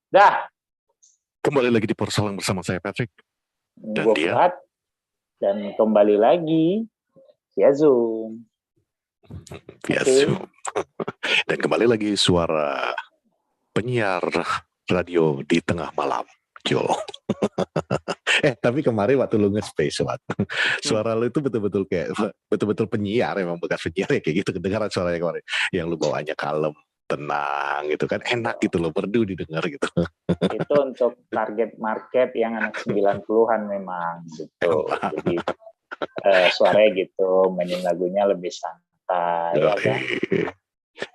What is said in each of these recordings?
Dah, Kembali lagi di Porsalang bersama saya Patrick dan gue dia. Fuad. Dan kembali lagi via Zoom. Via Oke. Zoom. Dan kembali lagi suara penyiar radio di tengah malam. Jo. Tapi kemarin waktu lu nge-space, suara lu itu betul-betul kayak betul-betul penyiar, emang bekas penyiar ya, kayak gitu kedengaran suaranya kemarin. Yang lu bawaannya kalem, tenang gitu kan, enak gitu loh, merdu didengar gitu. Itu untuk target market yang anak 90-an memang gitu. Jadi suaranya gitu, mainin lagunya lebih santai ya kan.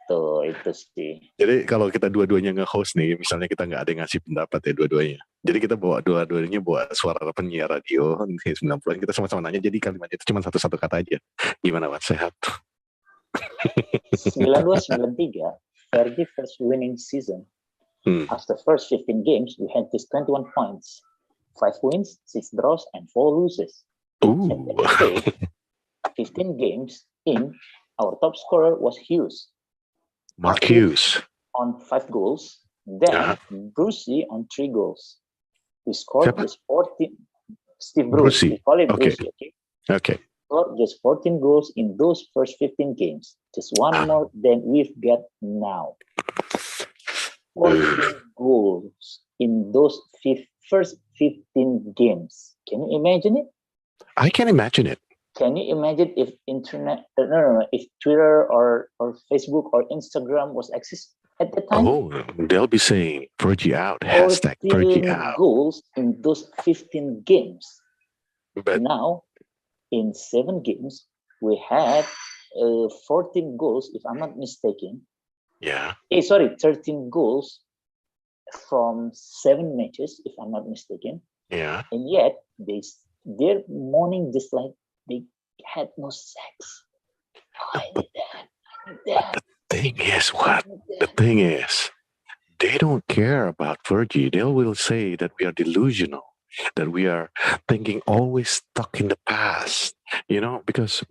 Tuh, itu sih. Jadi kalau kita dua-duanya nge-host nih, misalnya kita nggak ada yang ngasih pendapat ya dua-duanya. Jadi kita bawa dua-duanya bawa suara penyiar radio 90-an, kita sama-sama nanya, jadi kalimatnya itu cuma satu-satu kata aja. Gimana, Mas? Sehat? 92-93, Fergie first winning season. After first 15 games, we had this 21 points. 5 wins, 6 draws, and 4 losses. And then 15 games in, our top scorer was Hughes. Mark Hughes. On 5 goals. Then Brucey on 3 goals. We scored just 14. Steve Bruce. We call it Brucey, okay? Scored just 14 goals in those first 15 games. Just one more than we've got now. 14 goals in those first 15 games. Can you imagine it? I can imagine it. Can you imagine if if Twitter or Facebook or Instagram was exist at the time? Oh, they'll be saying Fergie out, hashtag Fergie out. Goals in those 15 games. But now, in 7 games, we had 14 goals, if I'm not mistaken. Yeah. 13 goals from 7 matches, if I'm not mistaken. Yeah. And yet, they're mourning just like they had no sex. But the thing is, the thing is, they don't care about Fergie. They will say that we are delusional, that we are thinking always stuck in the past, because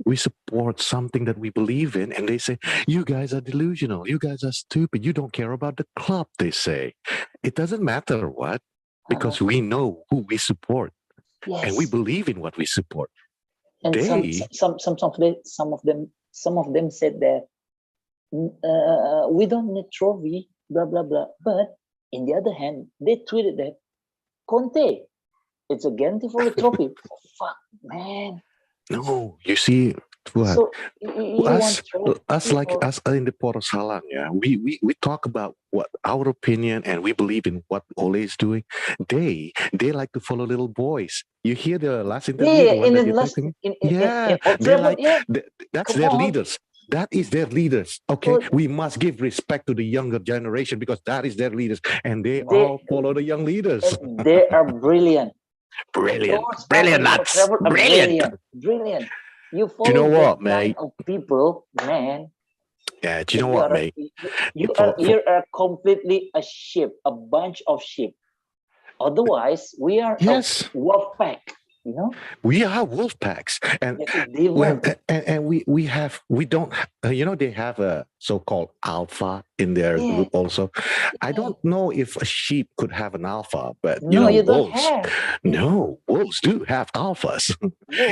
we support something that we believe in, and they say, you guys are delusional, you guys are stupid, you don't care about the club, they say. It doesn't matter what, because we know who we support. Yes. And we believe in what we support. And some of them said that we don't need trophy, blah blah blah. But in the other hand, they tweeted that Conte, it's a guarantee for a trophy. Fuck, man. No, you see, what? So, us in the Porsalang, we talk about what our opinion, and we believe in what Ole is doing. They like to follow little boys. You hear the last interview? That's their leaders. That is their leaders. Okay, we must give respect to the younger generation because that is their leaders, and they all follow the young leaders. They are brilliant. Brilliant. You follow do you know what, mate? Of people, man. Yeah, do you know what, mate? You are completely a sheep, a bunch of sheep. Otherwise, we are a wolf pack. We are wolf packs, and we don't. They have a so-called alpha in their group also. I don't know if a sheep could have an alpha, but wolves do have alphas.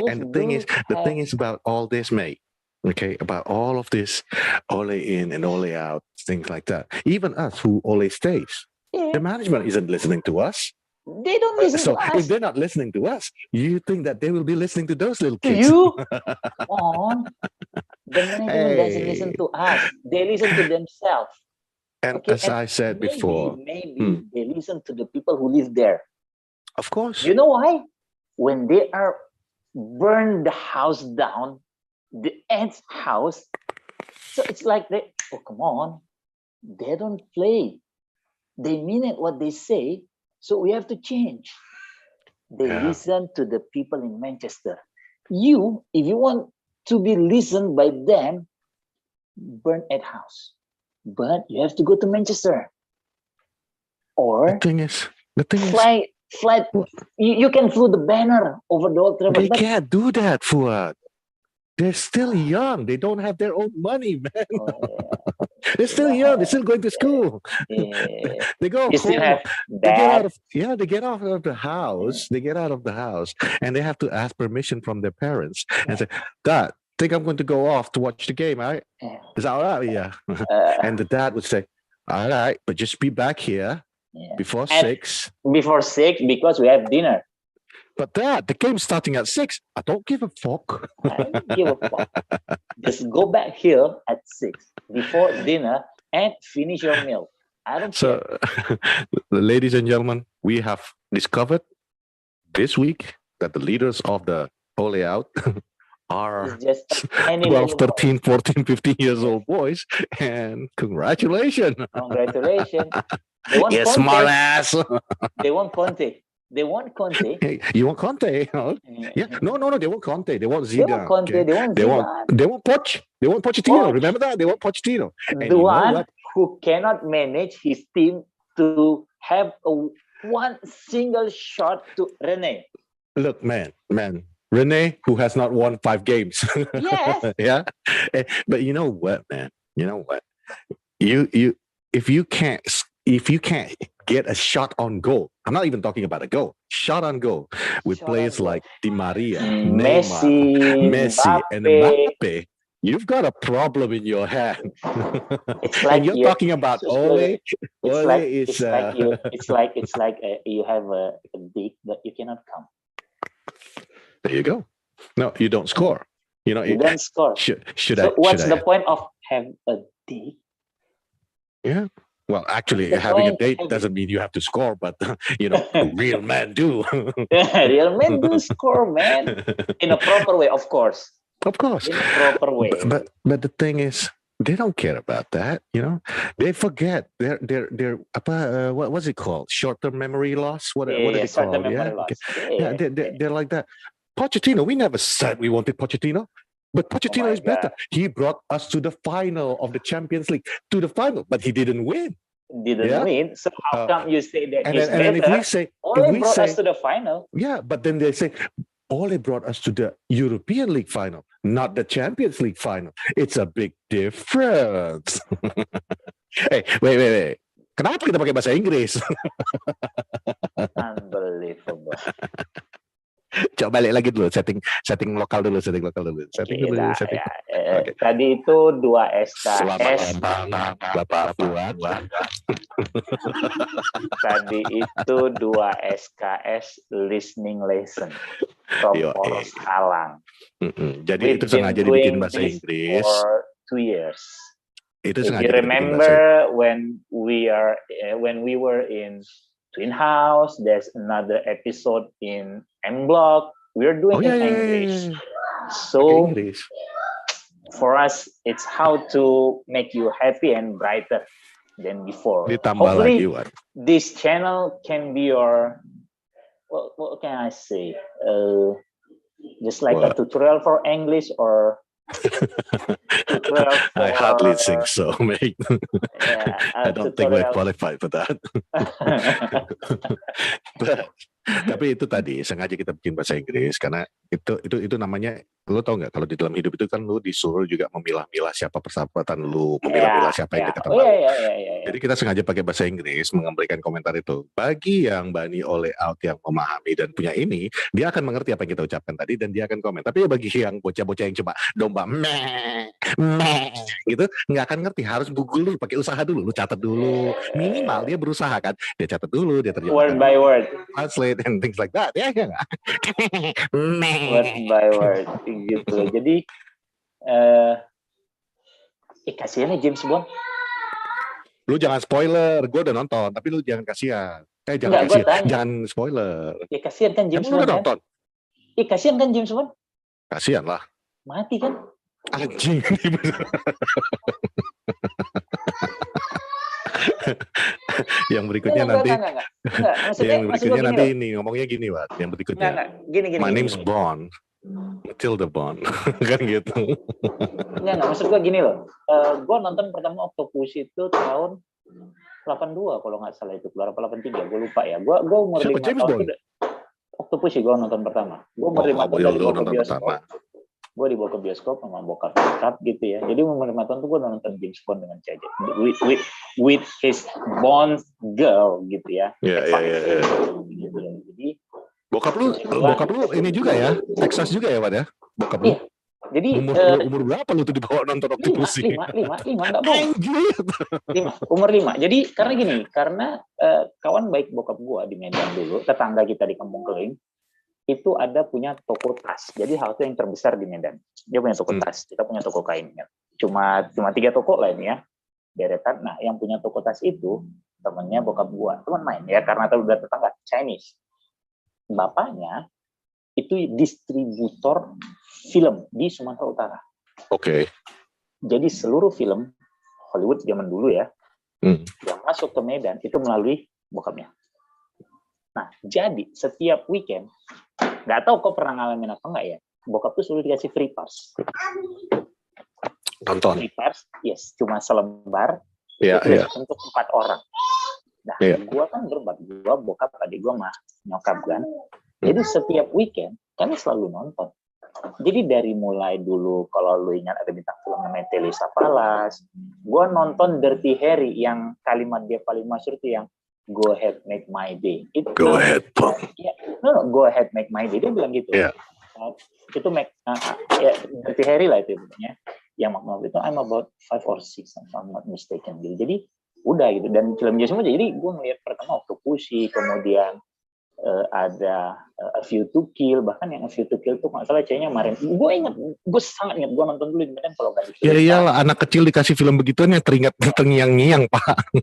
And the thing is about all this, mate. Okay, about all of this, Ole in and Ole out, things like that. Even us, who Ole stays, the management isn't listening to us. They don't listen to us. So if they're not listening to us, you think that they will be listening to those little kids? To you? Come on. The management doesn't listen to us. They listen to themselves. And I said before, maybe they listen to the people who live there. Of course. You know why? When they are burn the house down, the ants' house, so it's like come on. They don't play. They mean it what they say. So we have to change. They listen to the people in Manchester. If you want to be listened by them, burn at house. But you have to go to Manchester. Or the thing is, fly. You can fly the banner over the Old Trafford. They can't do that, Fuad. They're still young. They don't have their own money, man. They're still young. They're still going to school. Yeah. They go You still home. have They get out dad. of they get out of the house. They get out of the house, and they have to ask permission from their parents and say, "Dad, think I'm going to go off to watch the game, right? Is that all right?" Yeah. And the dad would say, "All right, but just be back here Yeah. before And 6. before 6 because we have dinner. But Dad, the game's starting at 6. I don't give a fuck." I don't give a fuck. Just go back here at 6 before dinner and finish your meal. I don't care. So, ladies and gentlemen, we have discovered this week that the leaders of the Ole Out are It's just a tiny 12, little 13, 14, 15 years old boys. And congratulations. congratulations. They want Yes, Conte. smart ass. They want Conte. They want Conte. Hey, you want Conte? Huh? Yeah. No, they want Conte. They want They Zidane. want Conte. okay? They want They want Zidane. they want Poch. They want Pochettino. Poch. Remember that? They want Pochettino. And The you know one what? who cannot manage his team to have one single shot to Rene. Look, man, Rene, who has not won 5 games. Yes. Yeah. But you know what, man? You know what? You if you can't get a shot on goal, I'm not even talking about a goal, shot on goal with Shot players on goal. like Di Maria, Messi, Messi, and Mbappe. Mbappe, you've got a problem in your hand. It's like And you're talking about Ole. Ole is it's like you have a dick but you cannot come. there you go. No, you don't score. You know, You don't score. should So what's the point of have a dick? Yeah. Well, actually, The having a point date of- doesn't mean you have to score, but real men do. Real men do score, man, in a proper way, of course. Of course. In a proper way. But the thing is, they don't care about that. They forget. They're what's it called? Short-term memory loss. What are they short-term called? memory Yeah. loss. Okay. Yeah. They're like that. Pochettino. We never said we wanted Pochettino. But Pochettino my is better. He brought us to the final of the Champions League, but he didn't win. Didn't Yeah. win. So how come you say that And he's then if better? we say, Only brought us to the final. yeah, but then they say, Ole brought us to the European League final, not the Champions League final. It's a big difference. Hey, wait. Kenapa kita pakai bahasa Inggris? Unbelievable. Coba balik lagi dulu, setting lokal dulu. Setting dulu. Okay. Tadi itu 2 SKS. Selamat Bapak Fuad. Tadi itu 2 SKS listening lesson from Yo, Poros Halang. Jadi We've itu been sengaja doing dibikin bahasa this Inggris. for 2 years. Itu If sengaja you dibikin bahasa remember when we were in Twin House, there's another episode in M Block. We're doing in English. So Inggris. for us, it's how to make you happy and brighter than before. Ditambah Hopefully, lagi, Wan. this channel can be your, what can I say? Just like a What? tutorial for English or tutorial for, I hardly think so, mate. yeah, I don't think we're tutorial. qualified for that. Tapi itu tadi sengaja kita bikin bahasa Inggris karena itu namanya, lu tau nggak, kalau di dalam hidup itu kan lu disuruh juga memilah-milah siapa persahabatan lu, memilah-milah siapa yang dekat sama lu. Jadi kita sengaja pakai bahasa Inggris memberikan komentar itu. Bagi yang Bani Ole Out yang memahami dan punya ini, dia akan mengerti apa yang kita ucapkan tadi dan dia akan komen. Tapi bagi yang bocah-bocah yang cuma domba meh gitu, nggak akan ngerti. Harus Google dulu, pakai usaha dulu, lu catat dulu. Minimal dia berusaha kan, dia catat dulu, dia terjemahkan Word by word. translate and things like that. Ya nggak? Word by word gitu. Jadi kasihan nih James Bond. Lu jangan spoiler, gue udah nonton, tapi lu jangan kasihan. Jangan Enggak, gua kasihan, tanya. jangan spoiler. Ya kasihan kan James Emang lu Bond udah kan? nonton? Kasihan kan James Bond? Kasihan lah. Mati kan? Anjing. Yang berikutnya nanti. Enggak. Maksudnya, Yang berikutnya gini nanti loh. ini ngomongnya gini, Wat. Yang berikutnya. Enggak. Gini. My gini, name's gini. Bond. Matilda Bond. Kan gitu. Enggak. Maksud gue gini loh. Gue nonton pertama Octopus itu tahun 82 kalau nggak salah itu. Berapa 83? Gue lupa ya. Gue umur Siapa, 5 James tahun Bond? itu. Octopus sih gue nonton pertama. Gue umur 5 tahun Will dari lu gue ke nonton bioskop. pertama. gue dibawa ke bioskop sama bokap gitu ya. Jadi umur 5 tahun tuh gue nonton James Bond dengan cewek with his Bond girl gitu ya. Iya. Gitu. Jadi bokap lu ini juga ya, Texas juga ya, Pak ya? Bokap lu? Iya. Jadi umur berapa lu tuh dibawa nonton Octopussy? 5 nggak bohong. 5, umur 5. Jadi karena kawan baik bokap gua di Medan dulu, tetangga kita di Kampung Keling, itu ada punya toko tas. Jadi hal itu yang terbesar di Medan. Dia punya toko tas, kita punya toko kain. Ya. Cuma 3 toko lah ini ya, deretan. Nah, yang punya toko tas itu temannya bokap gua, teman main ya, karena udah tetangga Chinese. Bapaknya itu distributor film di Sumatera Utara. Oke. Jadi seluruh film Hollywood zaman dulu ya, yang masuk ke Medan itu melalui bokapnya. Nah, jadi setiap weekend, nggak tahu kok pernah ngalamin apa nggak ya, bokap tuh selalu dikasih free pass. Nonton. Free pass, yes, cuma selembar, untuk 4 orang. Nah, gua kan berempat, gua bokap, adik gua mah nyokap kan. Jadi setiap weekend kami selalu nonton. Jadi dari mulai dulu, kalau lu ingat ada bintang film namanya Telisa Palas, gue nonton Dirty Harry yang kalimat dia paling masyhur itu yang go ahead make my day. Go ahead, Pong. Ya, go ahead make my day. Dia bilang gitu. Yeah. Itu Dirty Harry lah itu sebenarnya. Yang makna itu I'm about 5 or 6 if I'm not mistaken. Jadi udah gitu. Dan film dia semua, jadi gue melihat pertama Octopussy, kemudian ada A View to Kill, bahkan yang A View to Kill tuh nggak salah ceweknya Marin. Gue sangat ingat, gue nonton dulu di Medan kalau nggak dipilih. Ya iyalah, anak kecil dikasih film begituan ya teringat terngiang-ngiang, Pak.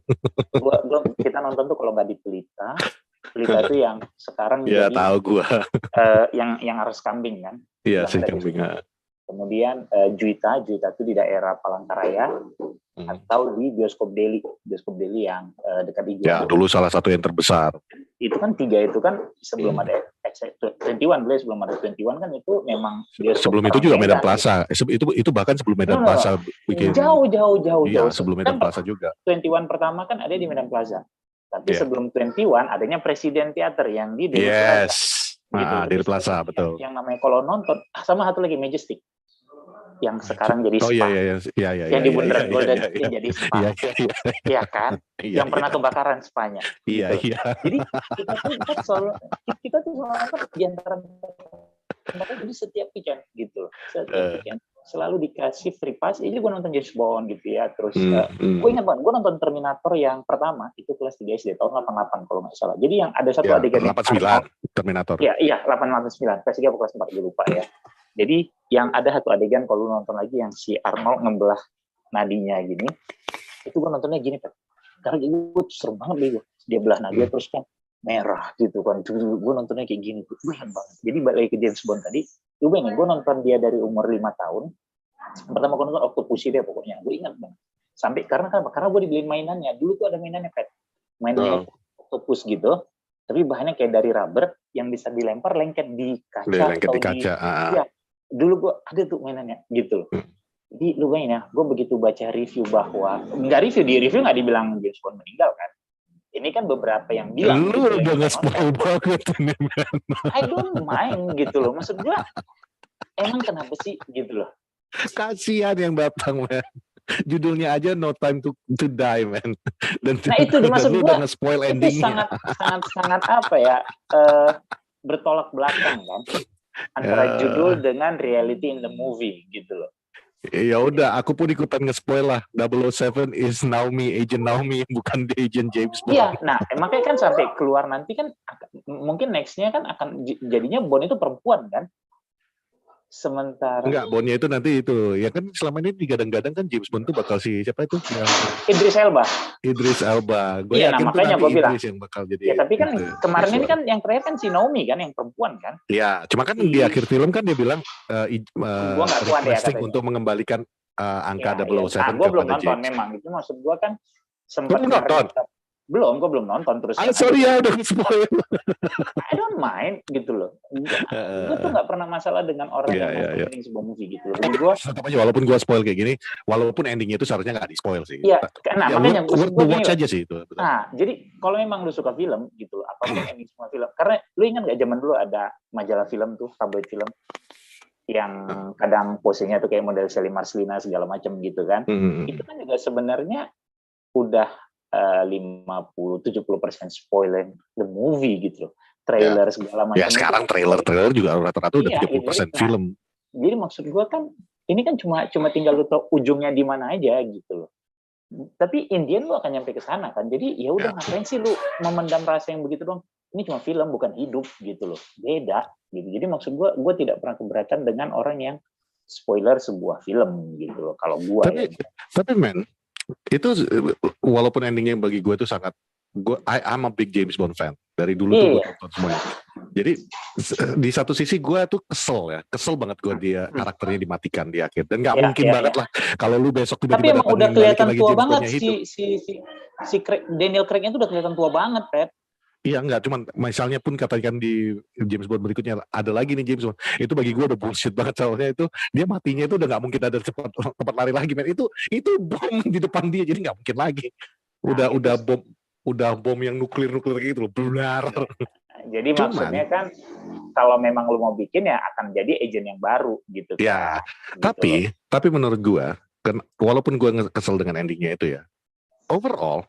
Kita nonton tuh kalau nggak di Pelita itu yang sekarang ya jadi, tahu gue. yang harus kambing kan. Iya sih kambing. Kemudian Juwita itu di daerah Palangkaraya, atau di bioskop Deli yang dekat Ijuan. Ya dulu salah satu yang terbesar. Itu kan 3 itu kan sebelum ada 21, sebelum ada 21 kan itu memang bioskop. Sebelum itu juga Medan Plaza. Itu bahkan sebelum Medan Plaza bikin. Jauh. Iya, sebelum Medan Plaza juga. 21 pertama kan ada di Medan Plaza. Tapi sebelum 21 adanya Presiden Theater yang di Deli Plaza. Gitu. Deli Plaza, betul. Yang namanya kalau nonton, sama satu lagi Majestic. Yang sekarang jadi spa. Iya. Yang di Bundaran Golden jadi spa. Iya kan? Yang pernah kebakaran spanya. Iya. Jadi kita tuh selalu di antara jadi setiap weekend gitu. Setiap weekend selalu dikasih free pass. Jadi gue nonton James Bond gitu ya. Terus gue ingat banget, gue nonton Terminator yang pertama itu kelas 3 SD tahun 88 kalau nggak salah. Jadi yang ada satu adegan 89 Terminator. Iya 889. Kelas 3 atau kelas 4 gue lupa ya. Jadi yang ada satu adegan kalau lu nonton lagi yang si Arnold ngebelah nadinya gini, itu gue nontonnya gini Pak. Karena gue serem banget deh dia belah nadinya terus kan merah gitu kan. Gue nontonnya kayak gini tuh, keren banget. Jadi balik lagi ke James Bond tadi, gue nonton dia dari umur 5 tahun. Pertama gue nonton Octopussy dia pokoknya, gue ingat banget. Sampai karena gue dibeliin mainannya. Dulu tuh ada mainannya Pak. Mainannya octopus gitu. Tapi bahannya kayak dari rubber yang bisa dilempar lengket di kaca. Iya. Dulu gue ada tuh mainannya gitu loh. Jadi lu bayangin ya, gue begitu baca review bahwa nggak nggak dibilang James Bond meninggal kan. Ini kan beberapa yang bilang. Lu udah nge-spoil banget ini, man. I don't mind gitu loh. Maksud gue, emang kenapa sih gitu loh. Kasihan yang datang, man. Judulnya aja No Time to Die, man. Dan itu maksud gue, udah nge-spoil endingnya. Itu sangat apa ya, bertolak belakang kan. Antara judul dengan reality in the movie gitu loh. Ya udah, aku pun ikutan nge-spoil lah. 007 is Naomi, Agent Naomi, bukan the Agent James Bond. Iya, nah makanya kan sampai keluar nanti kan mungkin nextnya kan akan jadinya Bond itu perempuan kan. Sementara enggak, Bondnya itu nanti itu ya kan selama ini digadang-gadang kan James Bond tuh bakal siapa itu yang Idris Elba. Gue yakin tuh makanya gue bilang yang bakal jadi. Ya tapi kan kemarin ini kan yang terakhir kan si Naomi kan yang perempuan kan. Iya, cuma kan di akhir film kan dia bilang untuk mengembalikan angka 007 gue belum nonton James. Memang itu maksud gue kan sempat gue belum nonton terus. Sorry ya udah spoil. I don't mind gitu loh. Gue tuh nggak pernah masalah dengan orang yang nonton sebuah movie gitu loh. Jadi gue tetap aja walaupun gue spoil kayak gini, walaupun endingnya itu seharusnya nggak di spoil sih. Iya, karena makanya gue watch aja sih itu. Betul. Nah, jadi kalau memang lu suka film gitu loh, apapun ending semua film. Karena lu ingat nggak zaman dulu ada majalah film tuh, tabloid film. yang kadang posenya tuh kayak model Sally Marcelina segala macam gitu kan. Itu kan juga sebenarnya udah 50-70% spoiler the movie gitu loh. Trailer segala macam. Ya sekarang trailer juga rata-rata udah 30% film. Jadi maksud gue kan ini kan cuma tinggal lu tahu ujungnya di mana aja gitu loh. Tapi Indian lu akan nyampe ke sana kan. Jadi ya udah ngapain sih lu memendam rasa yang begitu dong? Ini cuma film bukan hidup gitu loh. Beda gitu. Jadi maksud gue tidak pernah keberatan dengan orang yang spoiler sebuah film gitu loh. Kalau gue tapi men, itu walaupun endingnya bagi gue itu sangat, I'm a big James Bond fan dari dulu tuh gue tonton semuanya. Jadi di satu sisi gue tuh kesel banget gue dia karakternya dimatikan di akhir, dan nggak mungkin banget lah kalau lu besok tiba-tiba datang udah kelihatan tua banget si Daniel Craig-nya tuh udah kelihatan tua banget, Pet. Iya enggak, cuman misalnya pun katakan di James Bond berikutnya ada lagi nih James Bond, itu bagi gue udah bullshit banget, soalnya itu dia matinya itu udah nggak mungkin ada tempat lari lagi, men. Itu bom di depan dia, jadi nggak mungkin lagi. Udah bom yang nuklir gitu loh, benar. Jadi maksudnya kan kalau memang lu mau bikin ya akan jadi agent yang baru gitu kan. Ya, gitu tapi menurut gue, walaupun gue kesel dengan endingnya itu ya, overall,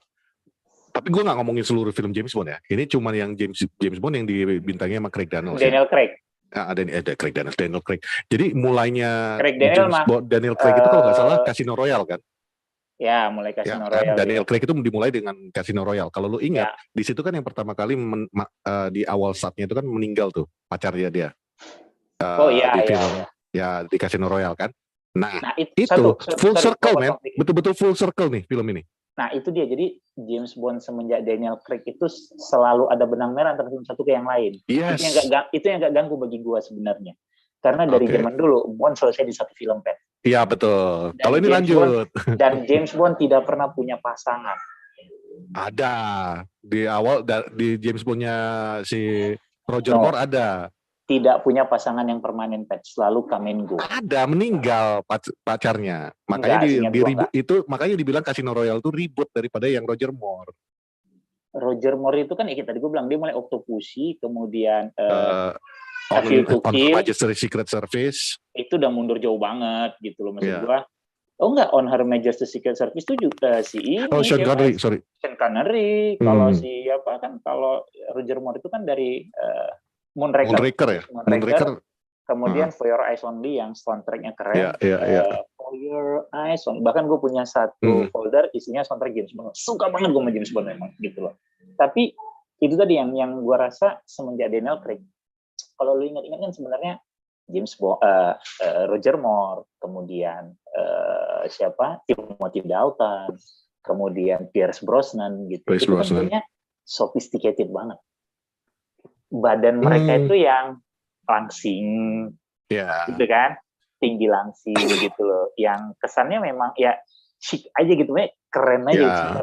tapi gue nggak ngomongin seluruh film James Bond ya. Ini cuma yang James Bond yang dibintangi sama Craig Daniels. Daniel Craig. Daniel Craig. Jadi mulainya Daniel Craig itu kalau nggak salah Casino Royale kan? Ya, mulai Casino Royale. Daniel Craig itu dimulai dengan Casino Royale. Kalau lu ingat, di situ kan yang pertama kali di awal saatnya itu kan meninggal tuh pacarnya dia. Di film di Casino Royale kan. Nah itu full circle, men. Betul-betul full circle nih film ini. Nah itu dia, jadi James Bond semenjak Daniel Craig itu selalu ada benang merah antara film satu ke yang lain. Yes. Itu yang gak ganggu bagi gue sebenarnya. Karena dari zaman dulu Bond selesai di satu film, Pet. Iya betul. Kalau ini lanjut. Dan James Bond tidak pernah punya pasangan. Ada di awal di James Bondnya si Roger Moore ada. Tidak punya pasangan yang permanen, Pet. Selalu come and go. Ada, meninggal pacarnya. Makanya makanya dibilang Casino Royale itu ribut daripada yang Roger Moore. Roger Moore itu kan tadi gue bilang dia mulai Octopussy, kemudian On Her Majesty's Secret Service. Itu udah mundur jauh banget gitu loh, maksud gua. Oh enggak, On Her Majesty's Secret Service itu juga si ini. Sean Connery, sorry. Sean Connery. Kalau siapa kan, kalau Roger Moore itu kan dari Moonraker ya. Moonraker. Kemudian For Your Eyes Only yang soundtracknya keren. For Your Eyes Only. Bahkan gue punya satu folder isinya soundtrack James Bond. Suka banget gue sama James Bond memang gitu loh. Tapi itu tadi yang gue rasa semenjak Daniel Craig. Kalau lu ingat-ingat kan sebenarnya James Bond, Roger Moore, kemudian siapa? Timothy Dalton, kemudian Pierce Brosnan gitu. Itu kan punya sophisticated banget. Badan mereka itu yang langsing, gitu kan, tinggi langsing gitu loh. Yang kesannya memang ya chic aja gitu, keren aja.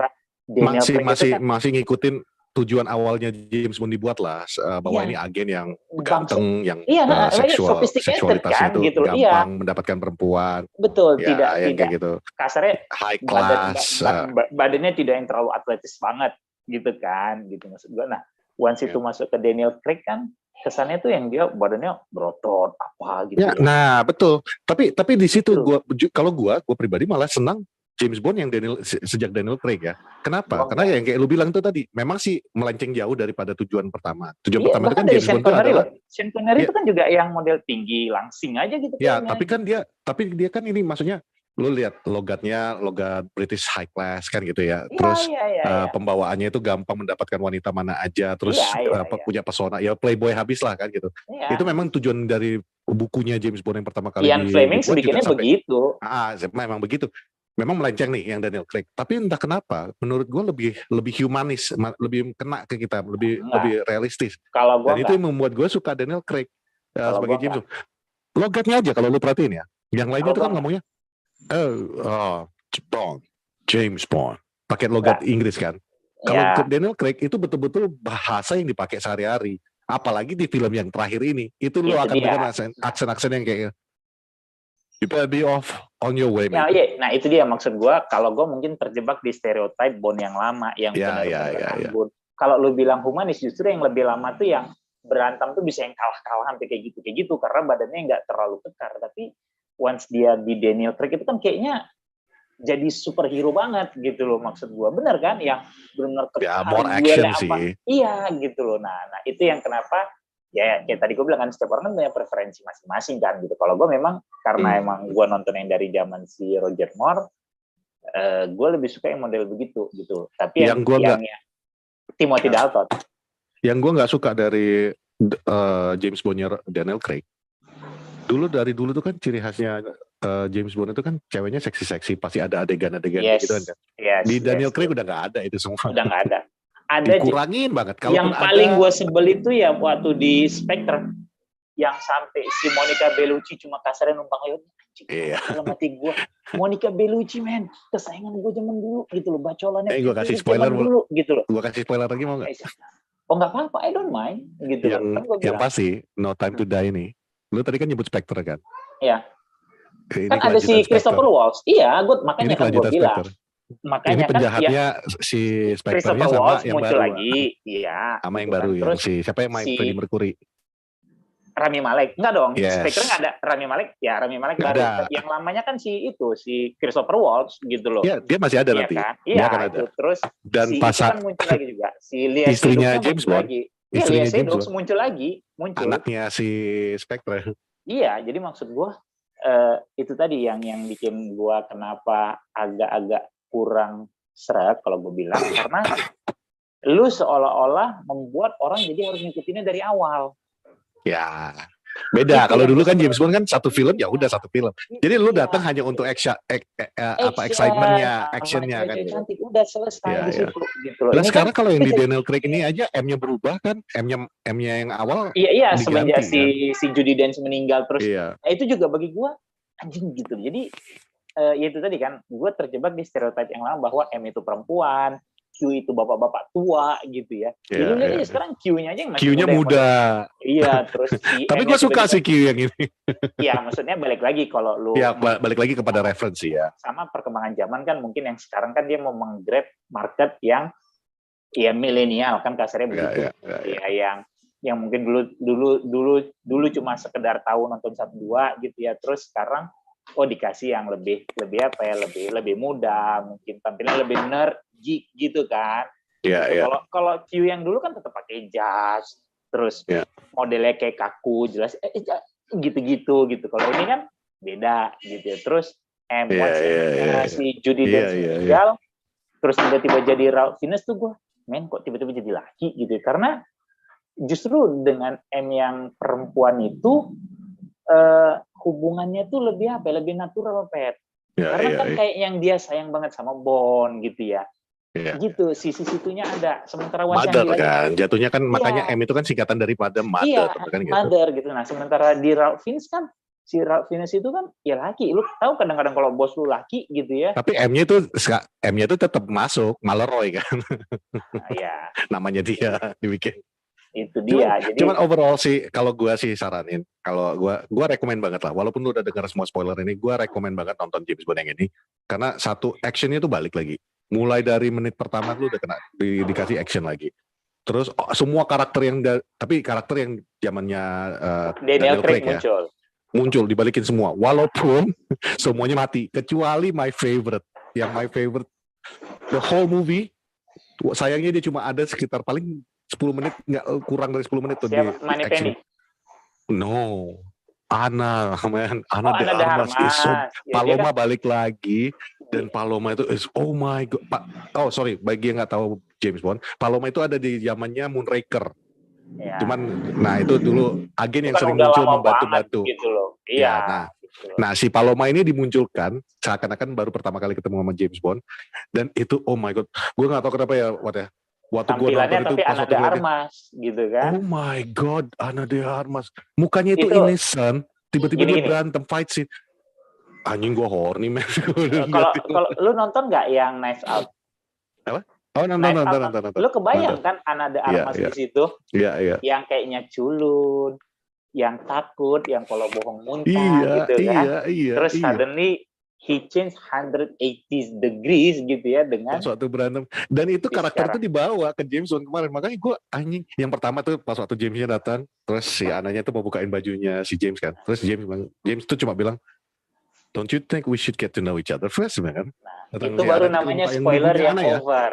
Masih ngikutin tujuan awalnya James Bond dibuat lah, bahwa ini agen yang ganteng, yang seksualitasnya itu gitu, gampang mendapatkan perempuan. Betul, tidak kayak gitu. Kasarnya high class, badannya tidak yang terlalu atletis banget gitu kan, gitu maksud gue. Nah, once itu masuk ke Daniel Craig kan kesannya tuh yang dia badannya berotot apa gitu. Nah betul. Tapi di situ kalau gue pribadi malah senang James Bond yang sejak Daniel Craig ya. Kenapa? Karena yang kayak lu bilang tuh tadi, memang sih melenceng jauh daripada tujuan pertama. Tujuan pertama itu kan James Bond itu adalah Sean Connery itu kan juga yang model tinggi langsing aja gitu. Ya, tapi dia kan ini maksudnya lu lihat logat British high class kan gitu ya. Terus pembawaannya itu gampang mendapatkan wanita mana aja, terus punya pesona, ya playboy habis lah kan gitu. Itu memang tujuan dari bukunya James Bond yang pertama kali. Ian Fleming sedikitnya begitu. Memang begitu. Memang melenceng nih yang Daniel Craig. Tapi entah kenapa, menurut gue lebih humanis, lebih kena ke kita, lebih realistis. Kalau gua dan itu yang membuat gue suka Daniel Craig sebagai James Bond. Logatnya aja kalau lu perhatiin ya. Yang lainnya itu kan ngomongnya Bond, James Bond, pakai logat Inggris kan. Kalau Daniel Craig itu betul-betul bahasa yang dipakai sehari-hari. Apalagi di film yang terakhir ini, itu lo akan dengar aksen-aksen yang kayak you better be off on your way. Nah itu dia maksud gue. Kalau gue mungkin terjebak di stereotype Bond yang lama, yang benar-benar Bond. Kalau lu bilang humanis, justru yang lebih lama tuh yang berantem tuh bisa yang kalah-kalah sampai kayak gitu karena badannya nggak terlalu kekar. Tapi once dia di Daniel Craig itu kan kayaknya jadi superhero banget gitu loh, maksud gue. Bener kan, yang benar-benar Ya, kekar, more duel action apa. sih. Iya gitu loh. Nah itu yang kenapa ya kayak tadi gue bilang kan, setiap orang kan punya preferensi masing-masing kan gitu. Kalau gue memang karena emang gue nonton yang dari zaman si Roger Moore, gue lebih suka yang model begitu gitu. Tapi yang Timothy Dalton. Yang gue nggak suka dari James Bond-nya Daniel Craig. Dari dulu tuh kan ciri khasnya James Bond itu kan ceweknya seksi-seksi, pasti ada adegan-adegan gitu kan. Di Daniel Craig udah nggak ada itu semua. Udah nggak ada. Dikurangin banget. Yang paling gue sebel itu ya waktu di Spectre, yang sampai si Monica Bellucci cuma kasarnya numpang lewat. Iya. Dalam hati gue, Monica Bellucci men, kesayangan gue zaman dulu gitu loh, bacolannya. Gue kasih spoiler dulu gitu loh. Gue kasih spoiler lagi mau nggak? Oh nggak apa-apa, I don't mind gitu. Yang pasti No Time to Die ini, lu tadi kan nyebut Spectre kan? Iya. Kan ada si Christopher Waltz. Iya, makanya kan gue bilang. Makanya ini penjahatnya kan, si Spectre-nya sama yang baru lagi. Iya. Sama yang baru ya. Siapa yang main Freddie Mercury? Rami Malek. Enggak dong. Spectre nggak ada. Rami Malek baru. Ada. Yang lamanya kan si Christopher Waltz gitu loh. Iya, dia masih ada nanti. Kan? Iya, akan ada. Terus dan si kan muncul lagi juga. Si Lea istrinya James Bond. Istrinya James Bond muncul lagi. Anaknya si Spectre. Iya, jadi maksud gue itu tadi yang bikin gue kenapa agak-agak kurang seret kalau gue bilang, karena lu seolah-olah membuat orang jadi harus ngikutinnya dari awal. Ya, beda. Kalau dulu kan James Bond kan satu film ya udah satu film. Jadi lu datang hanya untuk excitementnya, actionnya kan. Cantik, udah selesai di situ. Gitu loh. Dan sekarang kalau yang di Daniel Craig ini aja M-nya berubah kan, M-nya yang awal. Iya semenjak si Judi Dench meninggal terus. Iya. Nah, itu juga bagi gue anjing gitu. Jadi ya itu tadi kan, gue terjebak di stereotip yang lama bahwa M itu perempuan, Q itu bapak-bapak tua gitu ya. Jadi lihat aja sekarang Q-nya aja yang masih muda. Iya, terus tapi gue suka sih Q yang ini. Iya, maksudnya balik lagi kalau lu. Ya, balik lagi kepada referensi ya. Sama perkembangan zaman kan, mungkin yang sekarang kan dia mau menggrab market yang ya milenial kan kasarnya begitu. Ya, yang mungkin dulu cuma sekedar tahu nonton 1-2 gitu ya. Terus sekarang dikasih yang lebih apa ya, lebih muda, mungkin tampilnya lebih nerd gitu kan. Iya. Kalau Q yang dulu kan tetap pakai jas, terus modelnya kayak kaku, jelas gitu. Kalau ini kan beda gitu ya. Terus si Judi Dench meninggal, terus tiba-tiba jadi Ralph Fiennes tuh gue, kok tiba-tiba jadi laki gitu ya. Karena justru dengan M yang perempuan itu hubungannya tuh lebih natural, Pet. Karena kan kayak yang dia sayang banget sama Bond gitu ya. Gitu, sisi-situnya ada. Sementara Mother kan, jatuhnya kan makanya M itu kan singkatan daripada Mother kan gitu. Mother gitu. Nah, sementara di Ralph Fiennes kan, si Ralph Fiennes itu kan ya laki. Lu tahu kadang-kadang kalau bos lu laki gitu ya. Tapi M-nya itu tetap masuk Malroy kan. Iya. Namanya dia dibikin. Itu dia. Cuman overall sih, kalau gue sih saranin, kalau gue rekomen banget lah, walaupun lu udah dengar semua spoiler ini, gue rekomen banget nonton James Bond yang ini, karena satu, actionnya tuh balik lagi, mulai dari menit pertama lu udah dikasih action lagi, terus semua karakter tapi karakter yang zamannya Daniel Craig muncul dibalikin semua, walaupun semuanya mati, kecuali my favorite the whole movie, sayangnya dia cuma ada sekitar paling 10 menit, nggak kurang dari 10 menit tuh di action. No, Ana de Armas is so, Paloma balik lagi, dan Paloma itu is oh my god. Bagi yang nggak tahu James Bond, Paloma itu ada di zamannya Moonraker. Cuman, nah itu dulu agen yang sering muncul membantu-bantu. Gitu loh. Nah si Paloma ini dimunculkan seakan-akan baru pertama kali ketemu sama James Bond, dan itu oh my god, gue nggak tahu kenapa ya, waktu gue nonton itu pas Ana de Armas gitu kan. Oh my god, Ana de Armas. Mukanya itu innocent, tiba-tiba dia berantem fight scene. Anjing, gue horny men. Kalau lu nonton nggak yang Knives Out? Apa? Oh, nonton. Lu kebayang kan Ana de Armas di situ? Iya. Yang kayaknya culun, yang takut, yang kalau bohong muntah gitu kan. Iya. Terus suddenly he changed 180 degrees gitu ya dengan Pas waktu berantem. Dan itu karakter secara itu dibawa ke James Bond kemarin. Makanya gue anjing. Yang pertama tuh pas waktu Jamesnya datang, terus si anaknya tuh mau bukain bajunya si James kan. Terus James tuh cuma bilang, don't you think we should get to know each other first, kan? Datang itu si baru anak itu namanya bukain spoiler bukunya yang anak ya. over.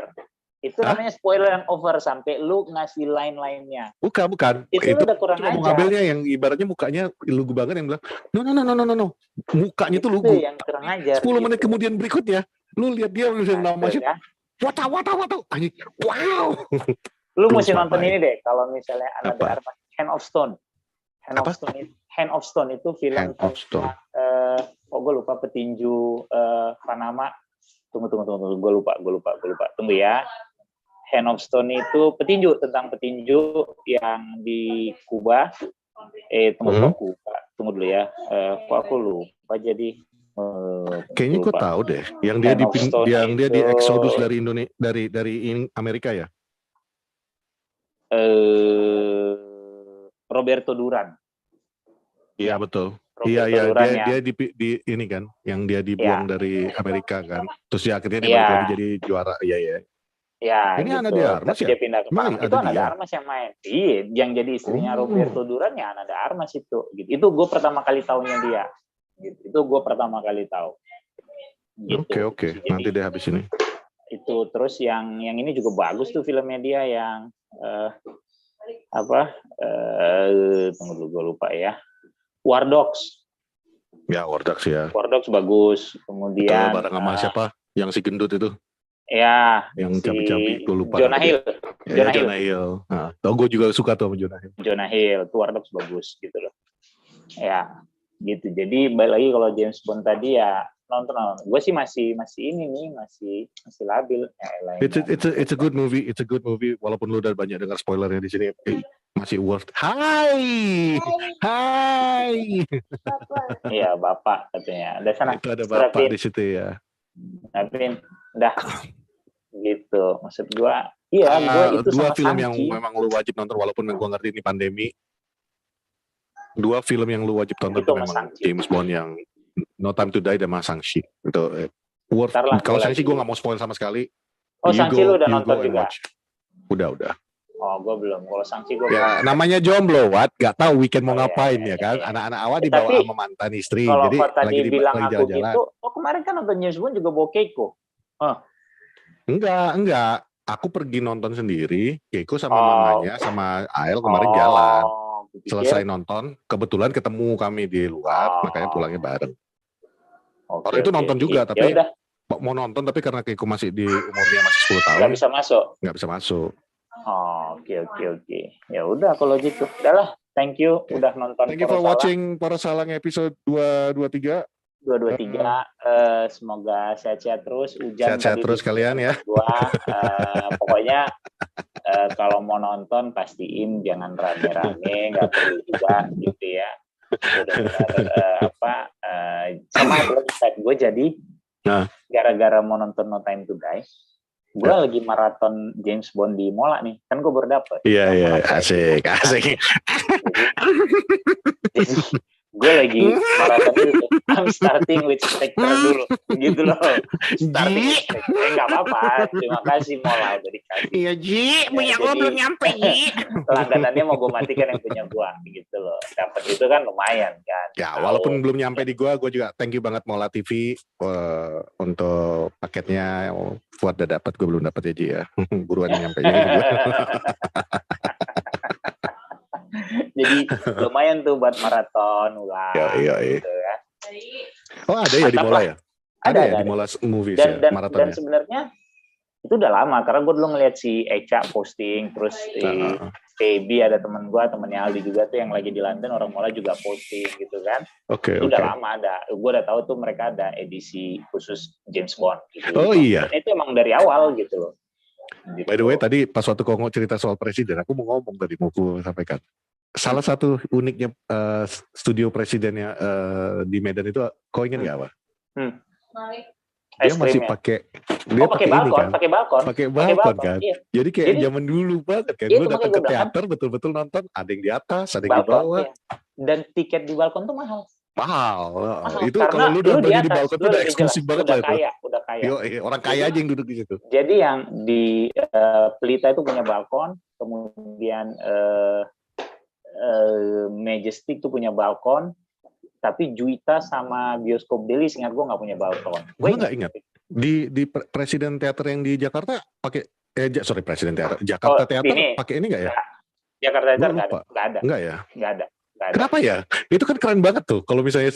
Itu Hah? namanya spoiler yang over sampai lu ngasih line-line-nya. Bukan. Itu lu udah kurang cuma mau ajar. ngambilnya yang ibaratnya mukanya lugu banget yang bilang, no. Mukanya tuh Itu lugu. yang kurang ajar. 10 menit gitu. kemudian berikutnya, lu lihat dia udah nama Betul, siapa? ya. Wata. Anjing. Wow. Lu Blows mesti my nonton mind. ini deh kalau misalnya Apa? ada Hand of Stone. Hand of Stone itu film Hand of Stone. gue lupa petinju Panama. Tunggu. Gue lupa. Tunggu ya. Hand of Stone itu tentang petinju yang di Kuba. Tunggu dulu ya. Kok aku lupa jadi. Kayaknya gue tahu deh. Yang dia di Exodus dari Indonesia, dari Amerika ya. Roberto Duran. Iya betul. Roberto Iya Duran dia di ini kan, yang dia dibuang dari Amerika kan. Terus dia akhirnya dia balik lagi jadi juara. Iya. Ya, ini gitu. Ana de Armas Tapi ya? dia pindah ke Panama. Itu Ana de dia? Armas yang main. Iya, yang jadi istrinya Roberto Duran ya Ana de Armas itu. Gitu. Itu gue pertama kali taunya dia. Gitu. Itu gue pertama kali tahu. Gitu. Oke. Nanti deh habis ini. Itu terus yang ini juga bagus tuh filmnya dia yang tunggu dulu gue lupa ya. War Dogs. Ya, War Dogs ya. War Dogs bagus. Kemudian itu bareng sama siapa? Yang si gendut itu. Ya, yang cabi-cabi gue lupa. Jonah Hill. Jonah Hill. Nah, gue juga suka tuh sama Jonah Hill. Jonah Hill, tuh War Dogs bagus gitu loh. Ya, gitu. Jadi balik lagi kalau James Bond tadi ya nonton. Gue sih masih ini nih, masih labil. It's a good movie. It's a good movie. Walaupun lu udah banyak dengar spoilernya di sini, masih worth. Hai. Iya, Bapak katanya. Ada sana. Itu ada Bapak di situ ya. Tapi udah gitu. Maksud gue, iya, gue itu dua sama film Shang-Chi. yang memang lu wajib nonton walaupun gue ngerti ini pandemi. Dua film yang lu wajib tonton itu memang James Bond yang No Time to Die dan Shang-Chi. Itu worth. Kalau Shang-Chi gue nggak mau spoil sama sekali. Oh, Shang-Chi lu udah nonton juga? Udah. Oh, gue belum. Kalau Shang-Chi gue ya, belum. Namanya jomblo, Gak tahu weekend mau ngapain ya kan. Anak-anak awal dibawa sama mantan istri. Kalau jadi tadi bilang aku jalan-jalan. gitu, kemarin kan nonton James Bond juga bawa Keiko. Enggak. Aku pergi nonton sendiri. Keiko sama mamanya, sama Ael kemarin jalan. Selesai nonton, kebetulan ketemu kami di luar, makanya pulangnya bareng. Orang itu nonton juga, tapi mau nonton, tapi karena Keiko masih di umurnya masih 10 tahun. Nggak bisa masuk. Oke. Ya udah kalau gitu. Udahlah, thank you udah nonton. Thank you for watching Para Salang episode 223. Semoga sehat-sehat terus. Hujan sehat-sehat terus kalian ya. Pokoknya kalau mau nonton pastiin jangan rame-rame, nggak perlu juga gitu ya. Sama gue jadi gara-gara mau nonton No Time to Die. Gue lagi maraton James Bond di Mola nih, kan gue baru dapet. Iya, asik. Gue lagi maraton itu. I'm starting with Spectre dulu, gitu loh. Starting with Spectre, nggak apa-apa. Terima kasih Mola udah dikasih. Iya Ji, punya gue belum nyampe Ji. Langganannya mau gue matikan yang punya gue, gitu loh. Dapat itu kan lumayan kan. Ya, walaupun belum nyampe di gue juga thank you banget Mola TV untuk paketnya. Fuad udah dapat, gue belum dapat ya Ji ya. Buruan nyampe nya juga. Jadi lumayan tuh buat maraton ulang. Iya. Gitu ya. Oh ada ya di Mola ya? Ada ya di Mola Movies ya maratonnya. Dan sebenarnya itu udah lama karena gue dulu ngeliat si Eca posting, terus di KB ada temennya Aldi juga tuh yang lagi di London, orang Mola juga posting gitu kan. Oke. Udah lama ada. Gue udah tahu tuh mereka ada edisi khusus James Bond. Gitu. Oh iya. Dan itu emang dari awal gitu loh. Gitu. By the way tadi pas waktu Kongo cerita soal presiden, aku mau ngomong tadi mau aku sampaikan. Salah satu uniknya studio presidennya di Medan itu, kau ingat nggak apa? Dia masih pakai balkon kan. Iya. Jadi kayak zaman dulu banget kan. Gue datang ke teater betul-betul nonton, ada yang di atas, ada yang di bawah. Iya. Dan tiket di balkon tuh mahal. Mahal. Mahal Itu karena kalau lu lu di nontonnya di atas, balkon lu tuh udah lebih jelas, eksklusif banget lah udah itu. kaya, udah kaya. Yo, orang kaya Jadi aja yang duduk di situ. jadi yang di Pelita itu punya balkon, kemudian Majestic tuh punya balkon, tapi Juwita sama Bioskop Daily ingat gue nggak punya balkon. Gue nggak ingat. Di Presiden Teater yang di Jakarta pakai Presiden Teater Jakarta Teater ini pakai ini nggak ya? Jakarta Gue Teater lupa. nggak ada. Nggak ya? Nggak ada. Kenapa ya? Itu kan keren banget tuh. Kalau misalnya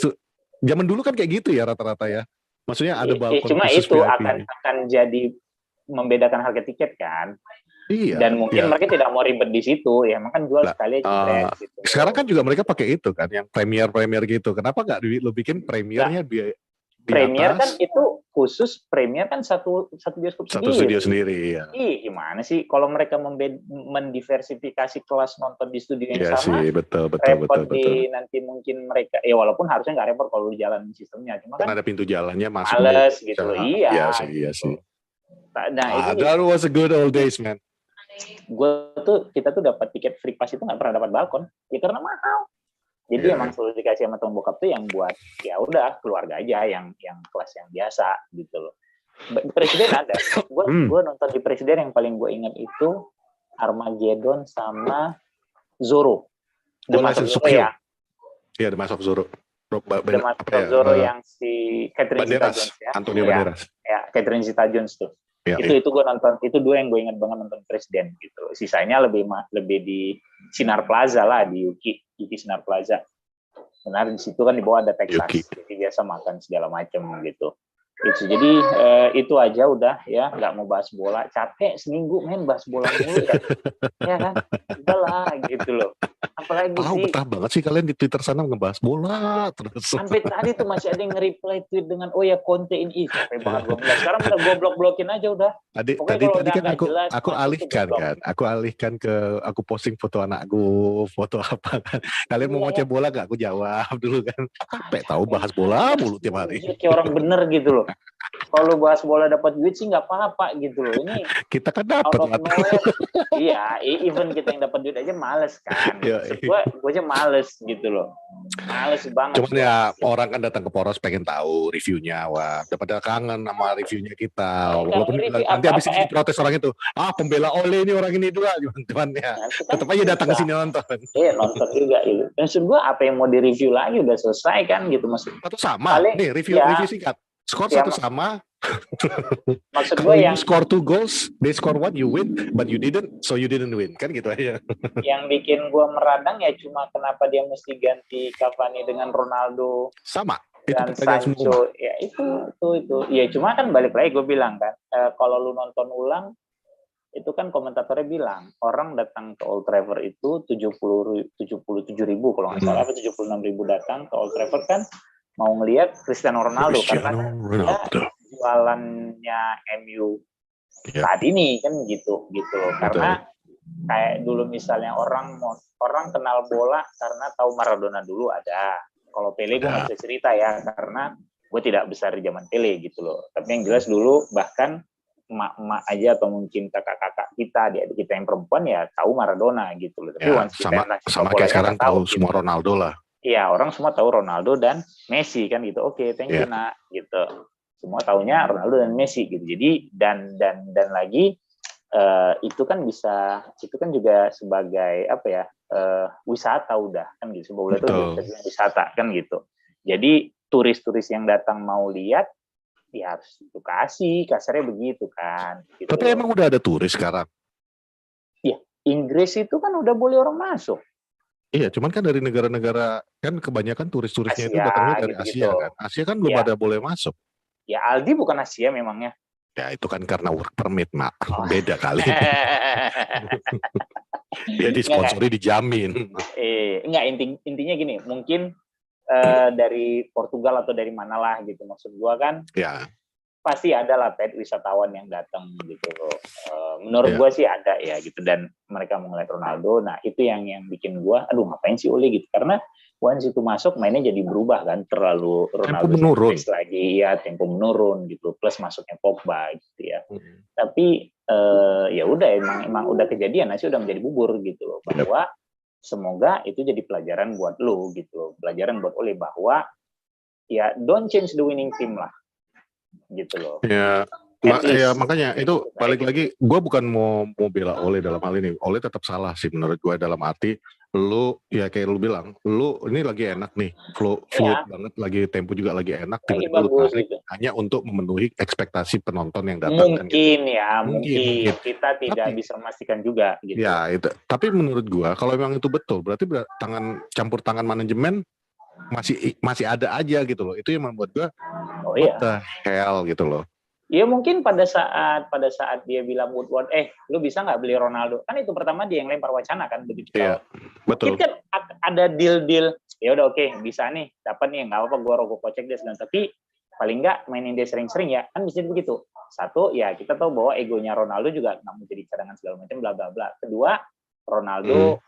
zaman dulu kan kayak gitu ya rata-rata ya. Maksudnya ada balkon cuma khusus itu VIP. akan jadi membedakan harga tiket kan. Iya. Dan mungkin mereka tidak mau ribet di situ, ya makan jual sekali aja. Gitu. Sekarang kan juga mereka pakai itu kan, yang premier gitu. Kenapa nggak lo bikin premiernya di Premier atas? Kan itu khusus premier kan satu bioskop satu studio sendiri. Ya. Gimana sih kalau mereka mendiversifikasi kelas nonton di studio yang sama? Sih, betul. Nanti mungkin mereka walaupun harusnya nggak repot kalau jalan sistemnya, cuma kan ada pintu jalannya masuk. Males gitu loh. Iya sih. Nah, that was a good old days, man. Kita tuh dapat tiket free pass itu nggak pernah dapat balkon, ya karena mahal. Jadi emang selalu dikasih sama teman bokap tuh yang buat ya udah keluarga aja yang kelas yang biasa gitu loh. Presiden ada. Gue nonton di Presiden yang paling gue ingat itu Armageddon sama Zorro. The Mask of Zorro ya. Iya, The Mask of Zorro. The Mask of Zorro yang si Catherine Zeta-Jones ya. Antonio Banderas. Ya, Catherine Zeta-Jones tuh. Ya, itu gue nonton, itu dua yang gue ingat banget nonton Presiden gitu. Sisanya lebih di Sinar Plaza lah, di Yuki Sinar Plaza. Benar, di situ kan di bawah ada Texas, jadi biasa makan segala macam gitu. Jadi itu aja udah ya, nggak mau bahas bola, capek seminggu main bahas bola mulu ya kan, udahlah gitu loh. Apalagi sih? Betah banget sih kalian di Twitter sana ngebahas bola terus. Sampai tadi tuh masih ada yang nge-reply tweet dengan konten ini, capek banget gue bilang. Sekarang udah gue blok-blokin aja udah. Tadi kan aku alihkan ke aku posting foto anakku, foto apa kan. Kalian mau ngoceh bola gak? Aku jawab dulu kan. Capek tahu bahas bola mulu tiap hari. Kayak orang bener gitu loh. Kalau bahas bola dapat duit sih nggak apa-apa gitu loh. Ini kita kan dapat lah. Iya, even kita yang dapat duit aja males kan. Gue aja males gitu loh. Males banget. Cuman ya orang kan datang ke Poros pengen tahu reviewnya, wah, daripada kangen sama reviewnya kita. Walaupun nanti habis ini protes orang itu, pembela Ole ini orang ini dua, cuman ya tetap aja datang ke sini nonton. Iya nonton juga gitu. Maksud gue apa yang mau direview lagi udah selesai kan gitu maksud. Atau sama. Nih review singkat. Skor satu sama. Maksud gue yang score 2 goals, they score 1, you win, but you didn't, so you didn't win, kan gitu aja. Yang bikin gue meradang ya cuma kenapa dia mesti ganti Cavani dengan Ronaldo. Sama. Dan Sancho, ya itu. Ya cuma kan balik lagi gue bilang kan, kalau lu nonton ulang, itu kan komentatornya bilang orang datang ke Old Trafford itu 77.000 kalau nggak salah, 76.000 datang ke Old Trafford kan. Mau ngelihat Cristiano Ronaldo karena jualannya MU saat ini kan gitu loh. Karena kayak dulu misalnya orang kenal bola karena tahu Maradona dulu ada. Kalau Pele gue nggak bisa cerita ya karena gue tidak besar di zaman Pele gitu loh. Tapi yang jelas dulu bahkan emak-emak aja atau mungkin kakak-kakak kita, adik kita yang perempuan ya tahu Maradona gitu loh. Tapi sama kayak sekarang tahu semua Ronaldo lah. Iya, orang semua tahu Ronaldo dan Messi kan gitu. Oke, thank you nak gitu. Semua taunya Ronaldo dan Messi gitu. Jadi dan lagi itu kan juga sebagai apa ya? Wisata udah kan gitu. Sebuah bola itu wisata kan gitu. Jadi turis-turis yang datang mau lihat ya harus edukasi, kasarnya begitu kan. Gitu. Tapi emang udah ada turis sekarang. Iya, Inggris itu kan udah boleh orang masuk. Iya, cuman kan dari negara-negara kan kebanyakan turis-turisnya itu datangnya dari Asia kan. Asia kan belum ada boleh masuk. Ya Aldi bukan Asia memangnya. Ya itu kan karena work permit, Mak. Beda kali. Dia disponsori dijamin. Enggak, intinya gini, mungkin dari Portugal atau dari manalah gitu maksud gua kan. Ya. Pasti ada lah wisatawan yang datang gitu loh. Menurut gue sih ada ya gitu dan mereka mau ngeliat Ronaldo. Nah itu yang bikin gue, aduh ngapain sih Ole gitu karena once itu masuk mainnya jadi berubah kan terlalu Ronaldo menurun lagi ya tempo menurun gitu plus masuknya Pogba gitu ya. Tapi ya udah emang udah kejadian sih udah menjadi bubur gitu loh bahwa semoga itu jadi pelajaran buat lu gitu, pelajaran buat Ole bahwa ya don't change the winning team lah, gitu loh. Ya, At least. ya makanya itu balik lagi, gue bukan mau bela Ole dalam hal ini. Ole tetap salah sih menurut gue, dalam arti lu ya kayak lu bilang, lu ini lagi enak nih, fluid banget, lagi tempo juga lagi enak, tiba-tiba lu tarik gitu. hanya untuk memenuhi ekspektasi penonton yang datang. Mungkin kan, gitu. mungkin kita tidak bisa memastikan juga gitu. Ya itu, tapi menurut gue kalau memang itu betul, berarti campur tangan manajemen masih ada aja gitu loh. Itu yang membuat gue what the hell gitu loh. Ya mungkin pada saat dia bilang Woodward, lu bisa nggak beli Ronaldo? Kan itu pertama dia yang lempar wacana kan begitu. Iya, betul. Mungkin kan ada deal, ya udah oke, bisa nih, dapat nih, nggak apa-apa gue rogoh kocek dia segala, tapi paling nggak mainin dia sering-sering ya, kan bisa begitu. Satu, ya kita tahu bahwa egonya Ronaldo juga nggak mau jadi cadangan segala macam, bla bla bla. Kedua, Ronaldo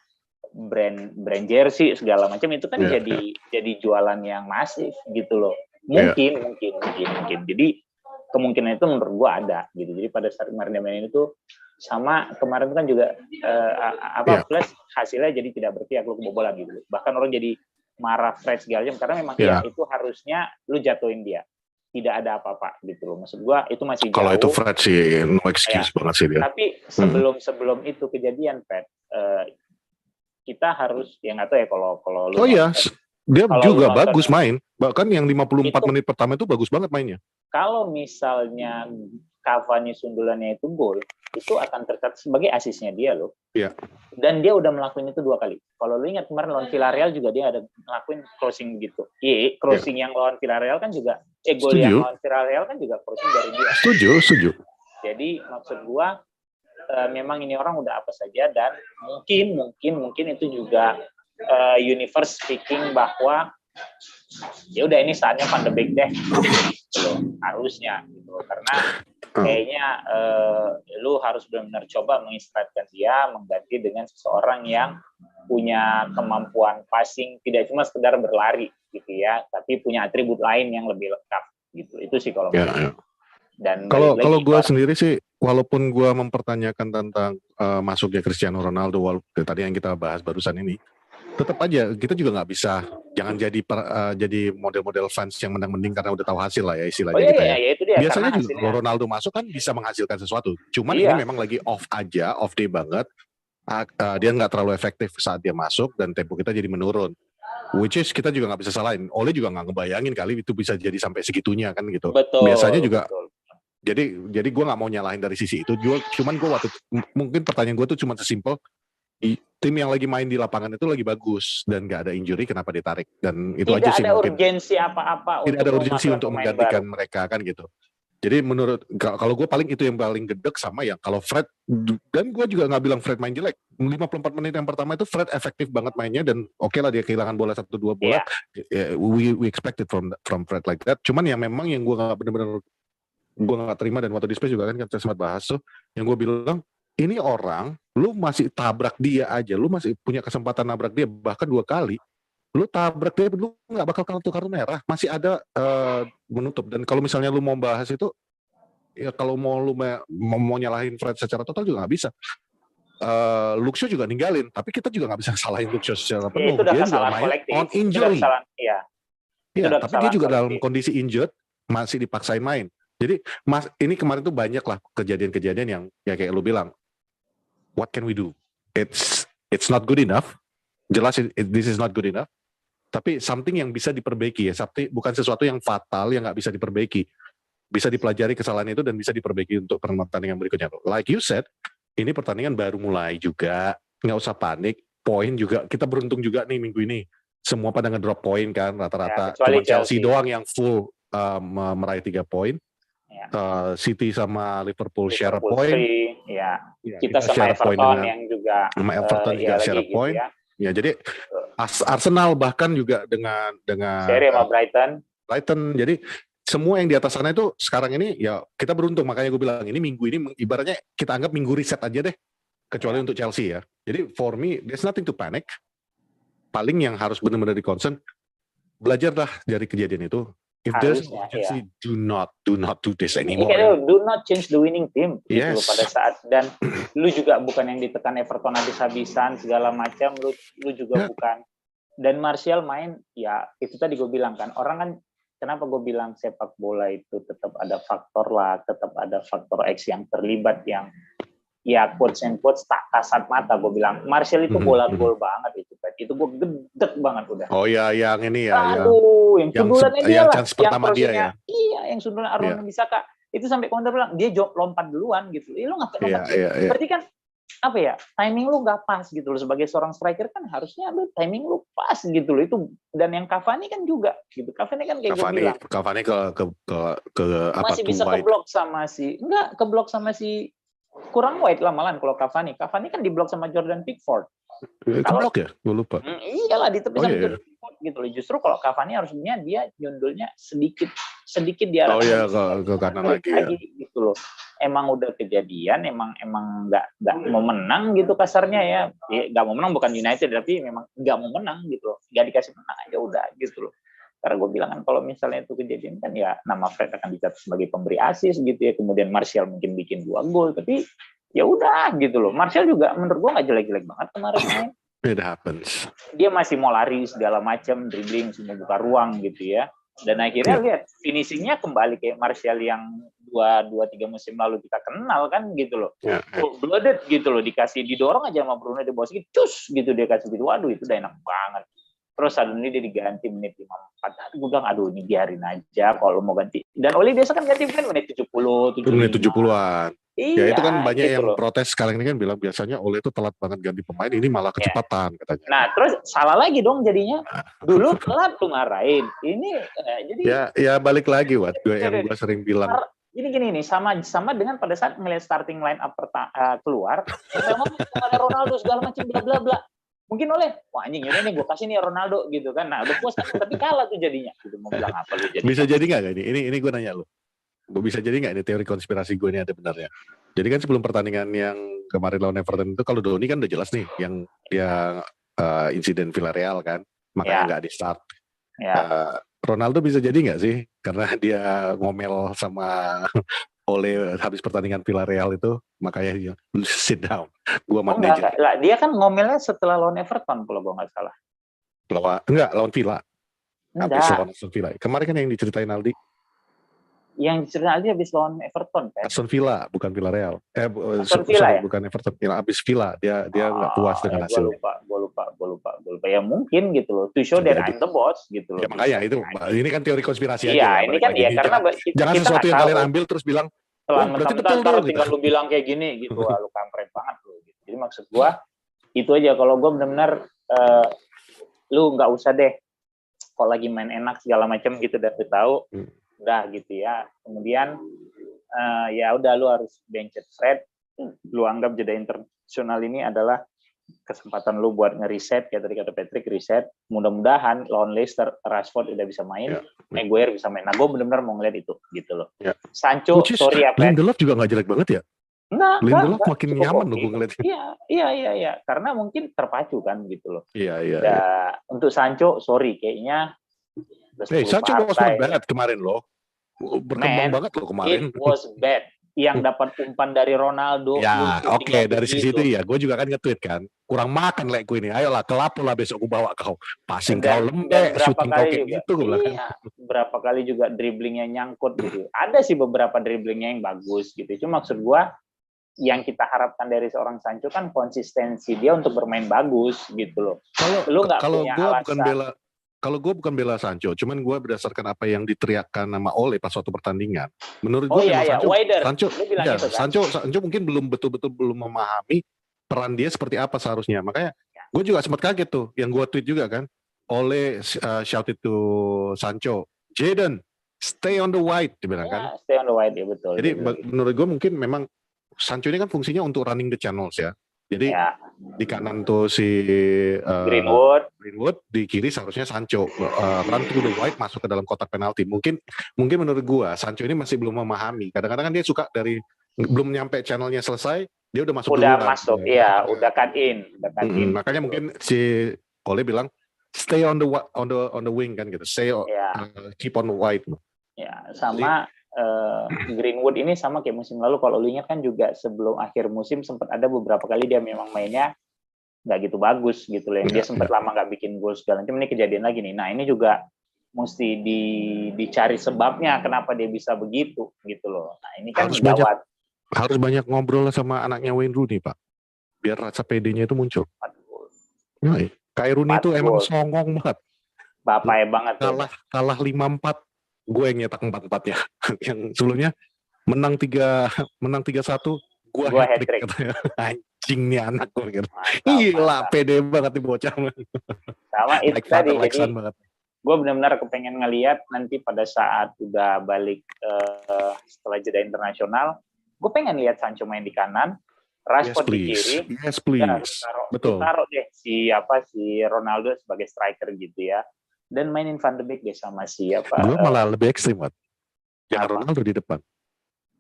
brand jersey segala macam itu kan jadi jualan yang masif gitu loh. Mungkin. Jadi kemungkinan itu menurut gua ada gitu. Jadi pada saat kemarin dia main itu sama kemarin kan juga plus hasilnya jadi tidak berpihak, lu kebobolan gitu. Bahkan orang jadi marah Fred segala macam karena memang itu harusnya lu jatuhin dia. Tidak ada apa-apa gitu loh. Maksud gua itu masih jauh. Kalau itu Fred sih no excuse banget sih dia. Tapi sebelum itu kejadian Fred, kita harus nggak tahu ya kalau lu. Oh iya, dia juga bagus main. Bahkan yang 54 menit pertama itu bagus banget mainnya. Kalau misalnya Cavani sundulannya itu gol, itu akan tercatat sebagai asisnya dia loh. Iya. Dan dia udah melakukan itu 2 kali. Kalau lu ingat kemarin lawan Villarreal juga dia ada ngelakuin crossing gitu. Crossing yang lawan Villarreal kan juga gol yang lawan Villarreal kan juga crossing dari dia. Setuju. Jadi maksud gua memang ini orang udah apa saja, dan mungkin itu juga universe speaking bahwa ya udah ini saatnya Van de Beek deh gitu, harusnya gitu, karena kayaknya lu harus benar-benar coba mengistirahatkan dia, mengganti dengan seseorang yang punya kemampuan passing, tidak cuma sekedar berlari gitu ya, tapi punya atribut lain yang lebih lengkap gitu. Itu sih kalau Dan kalau gue sendiri sih, walaupun gue mempertanyakan tentang masuknya Cristiano Ronaldo, tadi yang kita bahas barusan ini, tetap aja kita juga nggak bisa jangan jadi model-model fans yang menang-mending karena udah tahu hasil lah ya istilahnya kita ya. Itu dia, biasanya juga kalau Ronaldo masuk kan bisa menghasilkan sesuatu, cuman ini memang lagi off day banget, dia nggak terlalu efektif saat dia masuk dan tempo kita jadi menurun, which is kita juga nggak bisa salahin. Ole juga nggak ngebayangin kali itu bisa jadi sampai segitunya kan gitu. Biasanya juga jadi gue nggak mau nyalahin dari sisi itu. Cuman gue mungkin pertanyaan gue tuh cuma sesimpel, tim yang lagi main di lapangan itu lagi bagus dan nggak ada injury, kenapa ditarik? Dan itu aja sih mungkin. Tidak ada urgensi apa-apa. Tidak ada urgensi untuk menggantikan mereka kan gitu. Jadi menurut kalau gue paling itu yang paling gedek sama yang kalau Fred, dan gue juga nggak bilang Fred main jelek. 54 menit yang pertama itu Fred efektif banget mainnya dan oke lah dia kehilangan bola 1-2 bola. We expected from Fred like that. Cuman yang memang yang gue nggak benar-benar gue nggak terima, dan waktu di Space juga kan kita sempat bahas tuh, yang gue bilang ini orang, lu masih tabrak dia aja, lu masih punya kesempatan nabrak dia bahkan 2 kali, lu tabrak dia, lu nggak bakal kartu merah, masih ada menutup. Dan kalau misalnya lu mau bahas itu, ya kalau lu mau nyalahin Fred secara total juga nggak bisa. Luxio juga ninggalin, tapi kita juga nggak bisa salahin Luxio secara penuh. Dia juga main on injury. Iya, tapi dia juga dalam kondisi injured masih dipaksain main. Jadi ini kemarin tuh banyak lah kejadian-kejadian yang ya kayak lu bilang, what can we do? It's not good enough. Jelas this is not good enough. Tapi something yang bisa diperbaiki ya, bukan sesuatu yang fatal yang nggak bisa diperbaiki. Bisa dipelajari kesalahan itu dan bisa diperbaiki untuk pertandingan berikutnya. Like you said, ini pertandingan baru mulai juga, nggak usah panik. Poin juga kita beruntung juga nih minggu ini. Semua pada ngedrop poin kan rata-rata. Cuma Chelsea doang yang full meraih 3 poin. City sama Liverpool share a point. Kita sama Everton yang juga sama Everton juga share a point. Ya, jadi Arsenal bahkan juga dengan seri sama Brighton. Jadi semua yang di atas sana itu sekarang ini ya kita beruntung, makanya gue bilang ini minggu ini ibaratnya kita anggap minggu reset aja deh, kecuali untuk Chelsea ya. Jadi for me there's nothing to panic. Paling yang harus benar-benar di concern, belajarlah dari kejadian itu. if there's an harusnya urgency, do not do this anymore. Kayak do not change the winning team gitu Yes. loh pada saat, dan lu juga bukan yang ditekan Everton habis-habisan segala macam, lu juga bukan. Dan Martial main, ya itu tadi gue bilang kan, orang kan, kenapa gue bilang sepak bola itu tetap ada faktor lah, tetap ada faktor X yang terlibat, yang ya quotes and quotes tak kasat mata. Gue bilang Martial itu bola gol banget itu gue gedek banget udah. Oh ya, yang ini ya, aduh, yang sundulannya dia lah, chance pertama dia ya. Iya, yang sundulan Aaron Wan-Bissaka itu sampai komentar bilang dia lompat duluan gitu. Lu ngapain lompat? Berarti kan apa ya, timing lu nggak pas gitu loh. Sebagai seorang striker kan harusnya lu timing lu pas gitu loh. Itu, dan yang Cavani kan juga gitu. Cavani kan kayak gue bilang, Cavani ke apa, masih bisa keblok sama si kurang wide lah malahan kalau Cavani kan diblok sama Jordan Pickford. Keblok ya, gue lupa. Iyalah, di tepi sama Jordan Pickford gitu loh. Justru kalau Cavani harusnya dia nyundulnya sedikit di arah ke kanan lagi gitu loh. Emang udah kejadian, emang nggak mau menang gitu kasarnya ya. Nggak mau menang bukan United, tapi memang nggak mau menang gitu loh. Nggak dikasih menang aja udah gitu loh. Karena gue bilang kan kalau misalnya itu kejadian kan ya nama Fred akan dicatat sebagai pemberi asis gitu ya. Kemudian Martial mungkin bikin 2 gol, tapi ya udah gitu loh. Martial juga menurut gue nggak jelek-jelek banget kemarin main. It happens. Dia masih mau lari segala macam, dribbling, semua buka ruang gitu ya. Dan akhirnya lihat finishingnya kembali kayak Martial yang 2-3 musim lalu kita kenal kan gitu loh. Blooded gitu loh, didorong aja sama Bruno di bawah sedikit, cus gitu dia kasih gitu. Waduh, itu udah enak banget. Terus suddenly dia diganti menit 54. Gue bilang, aduh ini biarin aja kalau mau ganti. Dan Oli biasa kan ganti kan menit 70, 75. Menit 70-an. Iya, ya itu kan banyak gitu yang loh. protes sekarang ini kan bilang biasanya Ole itu telat banget ganti pemain, ini malah kecepatan katanya. Nah terus salah lagi dong jadinya. Dulu telat lu ngarahin. Ini jadi ya balik lagi yang gue sering bilang. Gini nih sama dengan pada saat ngelihat starting line up keluar, ngomong ada Ronaldo segala macam bla bla bla. Mungkin oleh, wah anjing ini gue kasih nih Ronaldo gitu kan. Nah udah puas kan, tapi kalah tuh jadinya. Gitu, mau bilang apa lu jadi? Bisa jadi nggak ini gue nanya lu. Gue bisa jadi nggak ini teori konspirasi gue ini ada benarnya? Jadi kan sebelum pertandingan yang kemarin lawan Everton itu, kalau Doni kan udah jelas nih yang dia insiden Villarreal kan, makanya nggak di start. Ronaldo bisa jadi nggak sih karena dia ngomel sama Ole habis pertandingan Villarreal itu, makanya dia sit down. Gua manajer. Dia kan ngomelnya setelah lawan Everton kalau gue nggak salah. Lawan Villa. Habis lawan Aston Villa. Kemarin kan yang diceritain Aldi. Yang diceritain Aldi habis lawan Everton kan. Aston Villa bukan Villarreal. Aston Villa ya? Bukan Everton. Habis Villa dia nggak puas dengan hasilnya. Gue lupa. Ya mungkin gitu loh. To show that I'm the boss gitu loh. Ya makanya itu. Ini kan teori konspirasi aja. Iya, ini kan ya karena jangan sesuatu yang kalian ambil terus bilang berarti betul dong. Tinggal lu bilang kayak gini gitu. Wah, lu kampret banget lu gitu. Jadi maksud gua itu aja, kalau gua benar-benar lu nggak usah deh kalau lagi main enak segala macam gitu udah tahu udah gitu ya. Kemudian ya udah lu harus bencet Fred. Lu anggap jeda internasional ini adalah kesempatan lu buat ngeriset, kayak tadi kata Patrick, reset. Mudah-mudahan lawan Leicester Rashford udah bisa main, Maguire bisa main. Nah, gue benar-benar mau ngeliat itu gitu loh. Sancho, sorry ya, Lindelof juga nggak jelek banget ya? Lindelof makin nyaman loh gue ngeliatnya. Iya, karena mungkin terpacu kan gitu loh. Iya. Untuk Sancho, sorry kayaknya. Sancho was not bad kemarin loh. Berkembang banget loh kemarin. It was bad. Yang dapat umpan dari Ronaldo. Ya, oke, dari sisi itu ya, gue juga kan nge-tweet kan, kurang makan lekku ini, ayolah kelapor lah besok gue bawa kau, passing kau lembek, shooting kau kayak gitu, gue bilang kan. Berapa kali juga dribblingnya nyangkut gitu. Ada sih beberapa dribblingnya yang bagus gitu. Cuma maksud gue, yang kita harapkan dari seorang Sancho kan konsistensi dia untuk bermain bagus gitu loh. Kalau gue bukan bela Sancho, cuman gue berdasarkan apa yang diteriakkan nama Ole pas suatu pertandingan. Menurut gue Sancho mungkin betul-betul belum memahami peran dia seperti apa seharusnya. Makanya gue juga sempat kaget tuh, yang gue tweet juga kan. Ole shouted to Sancho, Jadon, stay on the wide, dibilang kan. Stay on the wide, ya betul. Jadi menurut gue mungkin memang Sancho ini kan fungsinya untuk running the channels ya. Jadi di kanan tuh si Greenwood, di kiri seharusnya Sancho run through the wide masuk ke dalam kotak penalti. Mungkin menurut gua Sancho ini masih belum memahami. Kadang-kadang kan dia suka dari belum nyampe channelnya selesai, dia udah masuk duluan. Udah cut in. Makanya mungkin si Ole bilang stay on the wing kan gitu. Ya, Keep on wide. ya sama Greenwood ini sama kayak musim lalu. Kalau lu ingat kan juga sebelum akhir musim sempat ada beberapa kali dia memang mainnya nggak gitu bagus gitu loh. Yang dia sempat lama nggak bikin gol segala macam. Ini kejadian lagi nih. Nah ini juga mesti dicari sebabnya kenapa dia bisa begitu gitu loh. Nah ini kan gawat. Harus banyak ngobrol sama anaknya Wayne Rooney Pak, biar rasa PD-nya itu muncul. Nah, kayak Rooney itu emang songong banget. Bapak banget. Kalah 5-4, gue yang nyetak 4-4-nya. Yang sebelumnya menang 3-1, gue hat-trick katanya. Anjing nih anak gue gitu. Gila, pede banget nih bocah. Sama itu tadi, jadi gue benar-benar kepengen ngelihat nanti pada saat udah balik setelah jeda internasional, gue pengen lihat Sancho main di kanan, Rashford di kiri. Yes, please. Betul. Taruh deh si Ronaldo sebagai striker gitu ya. Dan mainin Van de Beek deh sama siapa. Gue malah lebih ekstrim, Mat. Jangan Ronaldo di depan.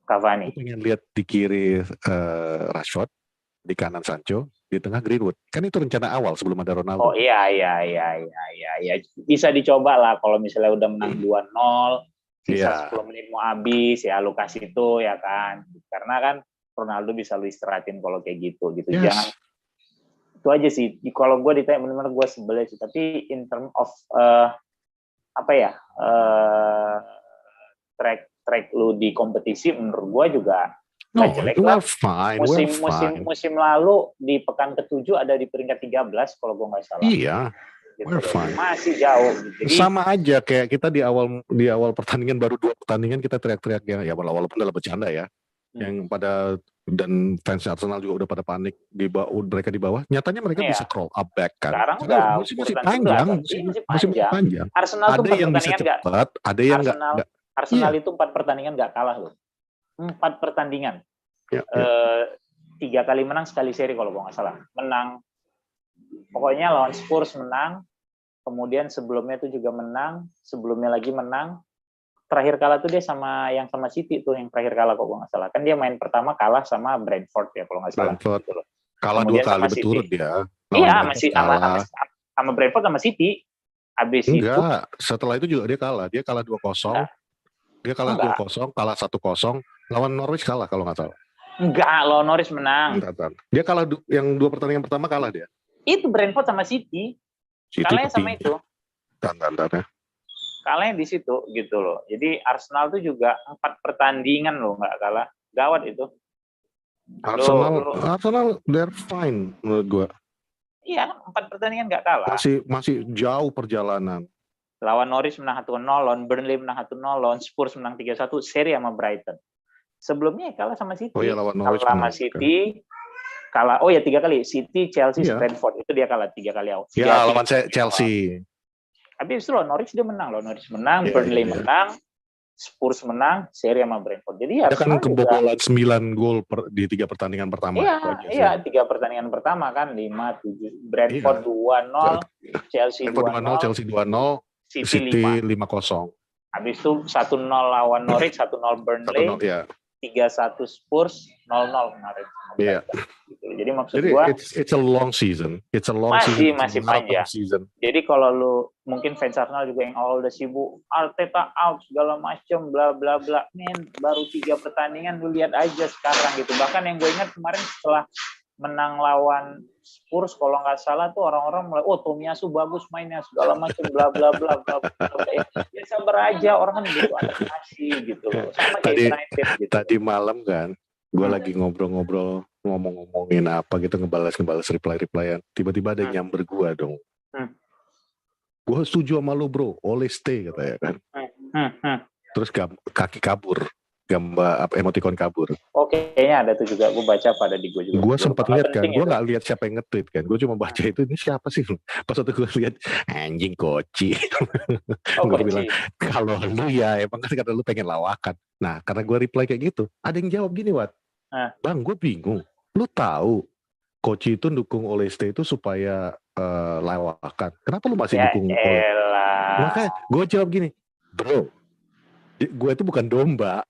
Cavani. Gue pengen lihat di kiri Rashford, di kanan Sancho, di tengah Greenwood. Kan itu rencana awal sebelum ada Ronaldo. Oh iya. Bisa dicoba lah kalau misalnya udah menang 2-0, sisa 10 menit mau habis, ya lu kasih itu ya kan. Karena kan Ronaldo bisa lu istirahatin kalau kayak gitu. Yes. Jangan itu aja sih. Kalau gue ditanya benar-benar gue sebel sih. Tapi in term of track lu di kompetisi menurut gue juga nggak jelek lah. Musim lalu di pekan ke-7 ada di peringkat 13 kalau gue nggak salah. Iya. Gitu. We're fine. Masih jauh. Jadi, sama aja kayak kita di awal pertandingan, baru 2 pertandingan kita teriak-teriak ya walaupun dalam bercanda ya. Yang pada dan fans Arsenal juga udah pada panik mereka di bawah. Nyatanya mereka bisa crawl up back kan. Sekarang udah musim panjang. Arsenal ada yang bisa cepat, ada yang enggak. Arsenal itu 4 pertandingan nggak kalah loh. 4 pertandingan. 3 kali menang, sekali seri kalau gue nggak salah. Menang. Pokoknya lawan Spurs menang. Kemudian sebelumnya itu juga menang. Sebelumnya lagi menang. Terakhir kalah tuh dia sama City tuh, yang terakhir kalah kalau nggak salah. Kan dia main pertama kalah sama Brentford ya kalau nggak salah. Gitu loh. Kalah 2 kali berturut dia. Iya, masih sama Brentford sama City. Habis enggak, setelah itu juga dia kalah. Dia kalah 2-0. Dia kalah 2-0, kalah 1-0. Lawan Norwich kalah kalau nggak salah. Enggak, lawan Norwich menang. Bentar. Dia kalah yang 2 pertandingan pertama kalah dia. Itu Brentford sama City. Kalahnya sama itu. Tanda-tandanya. Kalahnya di situ gitu loh. Jadi Arsenal tuh juga 4 pertandingan loh nggak kalah. Gawat itu. Arsenal they're fine menurut gua. Iya, 4 pertandingan nggak kalah. Masih jauh perjalanan. Lawan Norwich menang 1-0, lawan Burnley menang 1-0, lawan Spurs menang 3-1, seri sama Brighton. Sebelumnya kalah sama City. Oh iya, lawan Norwich sama City. Kalah. Oh ya 3 kali. City, Chelsea, Brentford. Itu dia kalah 3 kali awal. Ya, lawan Chelsea. Habis itu Norwich dia menang. Norwich menang, Burnley menang, Spurs menang, seri sama Brentford. Jadi dia kan kebobolan 9 gol di 3 pertandingan pertama. Iya, 3 pertandingan pertama kan 5-7. Brentford 2-0, Chelsea 2-0, Chelsea 2-0, City 5-0. Habis itu 1-0 lawan Norwich, 1-0 Burnley, 3-1 Spurs, 0-0 kemarin. Iya. Jadi maksud gua it's a long season. Masih panjang. Jadi kalau lu mungkin fans Arsenal juga yang awal udah sibuk Arteta out segala macam bla bla bla. Men, baru 3 pertandingan lu lihat aja sekarang gitu. Bahkan yang gue ingat kemarin setelah menang lawan Spurs kalau nggak salah tuh orang-orang mulai Tomiyasu bagus mainnya segala macam bla bla bla bla. Ya sabar aja, orang kan butuh adaptasi gitu. Sama kayak United gitu. Tadi malam kan gue lagi ngobrol-ngobrol, ngomong-ngomongin apa gitu, ngebalas reply-replyan. Tiba-tiba ada yang nyamber gue dong. Gue setuju sama lo bro, Ole stay katanya kan. Terus kaki kabur, gambar emoticon kabur. Oke, kayaknya ada tuh juga, gue baca pada di gue juga. Gue sempat lihat kan, gue nggak lihat siapa yang nge-tweet kan. Gue cuma baca itu, ini siapa sih? Pas waktu gue lihat, anjing Koci. Gue bilang, kalau lu ya emang kan karena lu pengen lawakan. Nah, karena gue reply kayak gitu, ada yang jawab gini, Wat. Bang, gue bingung. Lu tahu Koci itu dukung Ole Stay itu supaya lawakan. Kenapa lu masih dukung Ole? Makanya gue jawab gini, bro, gue itu bukan domba.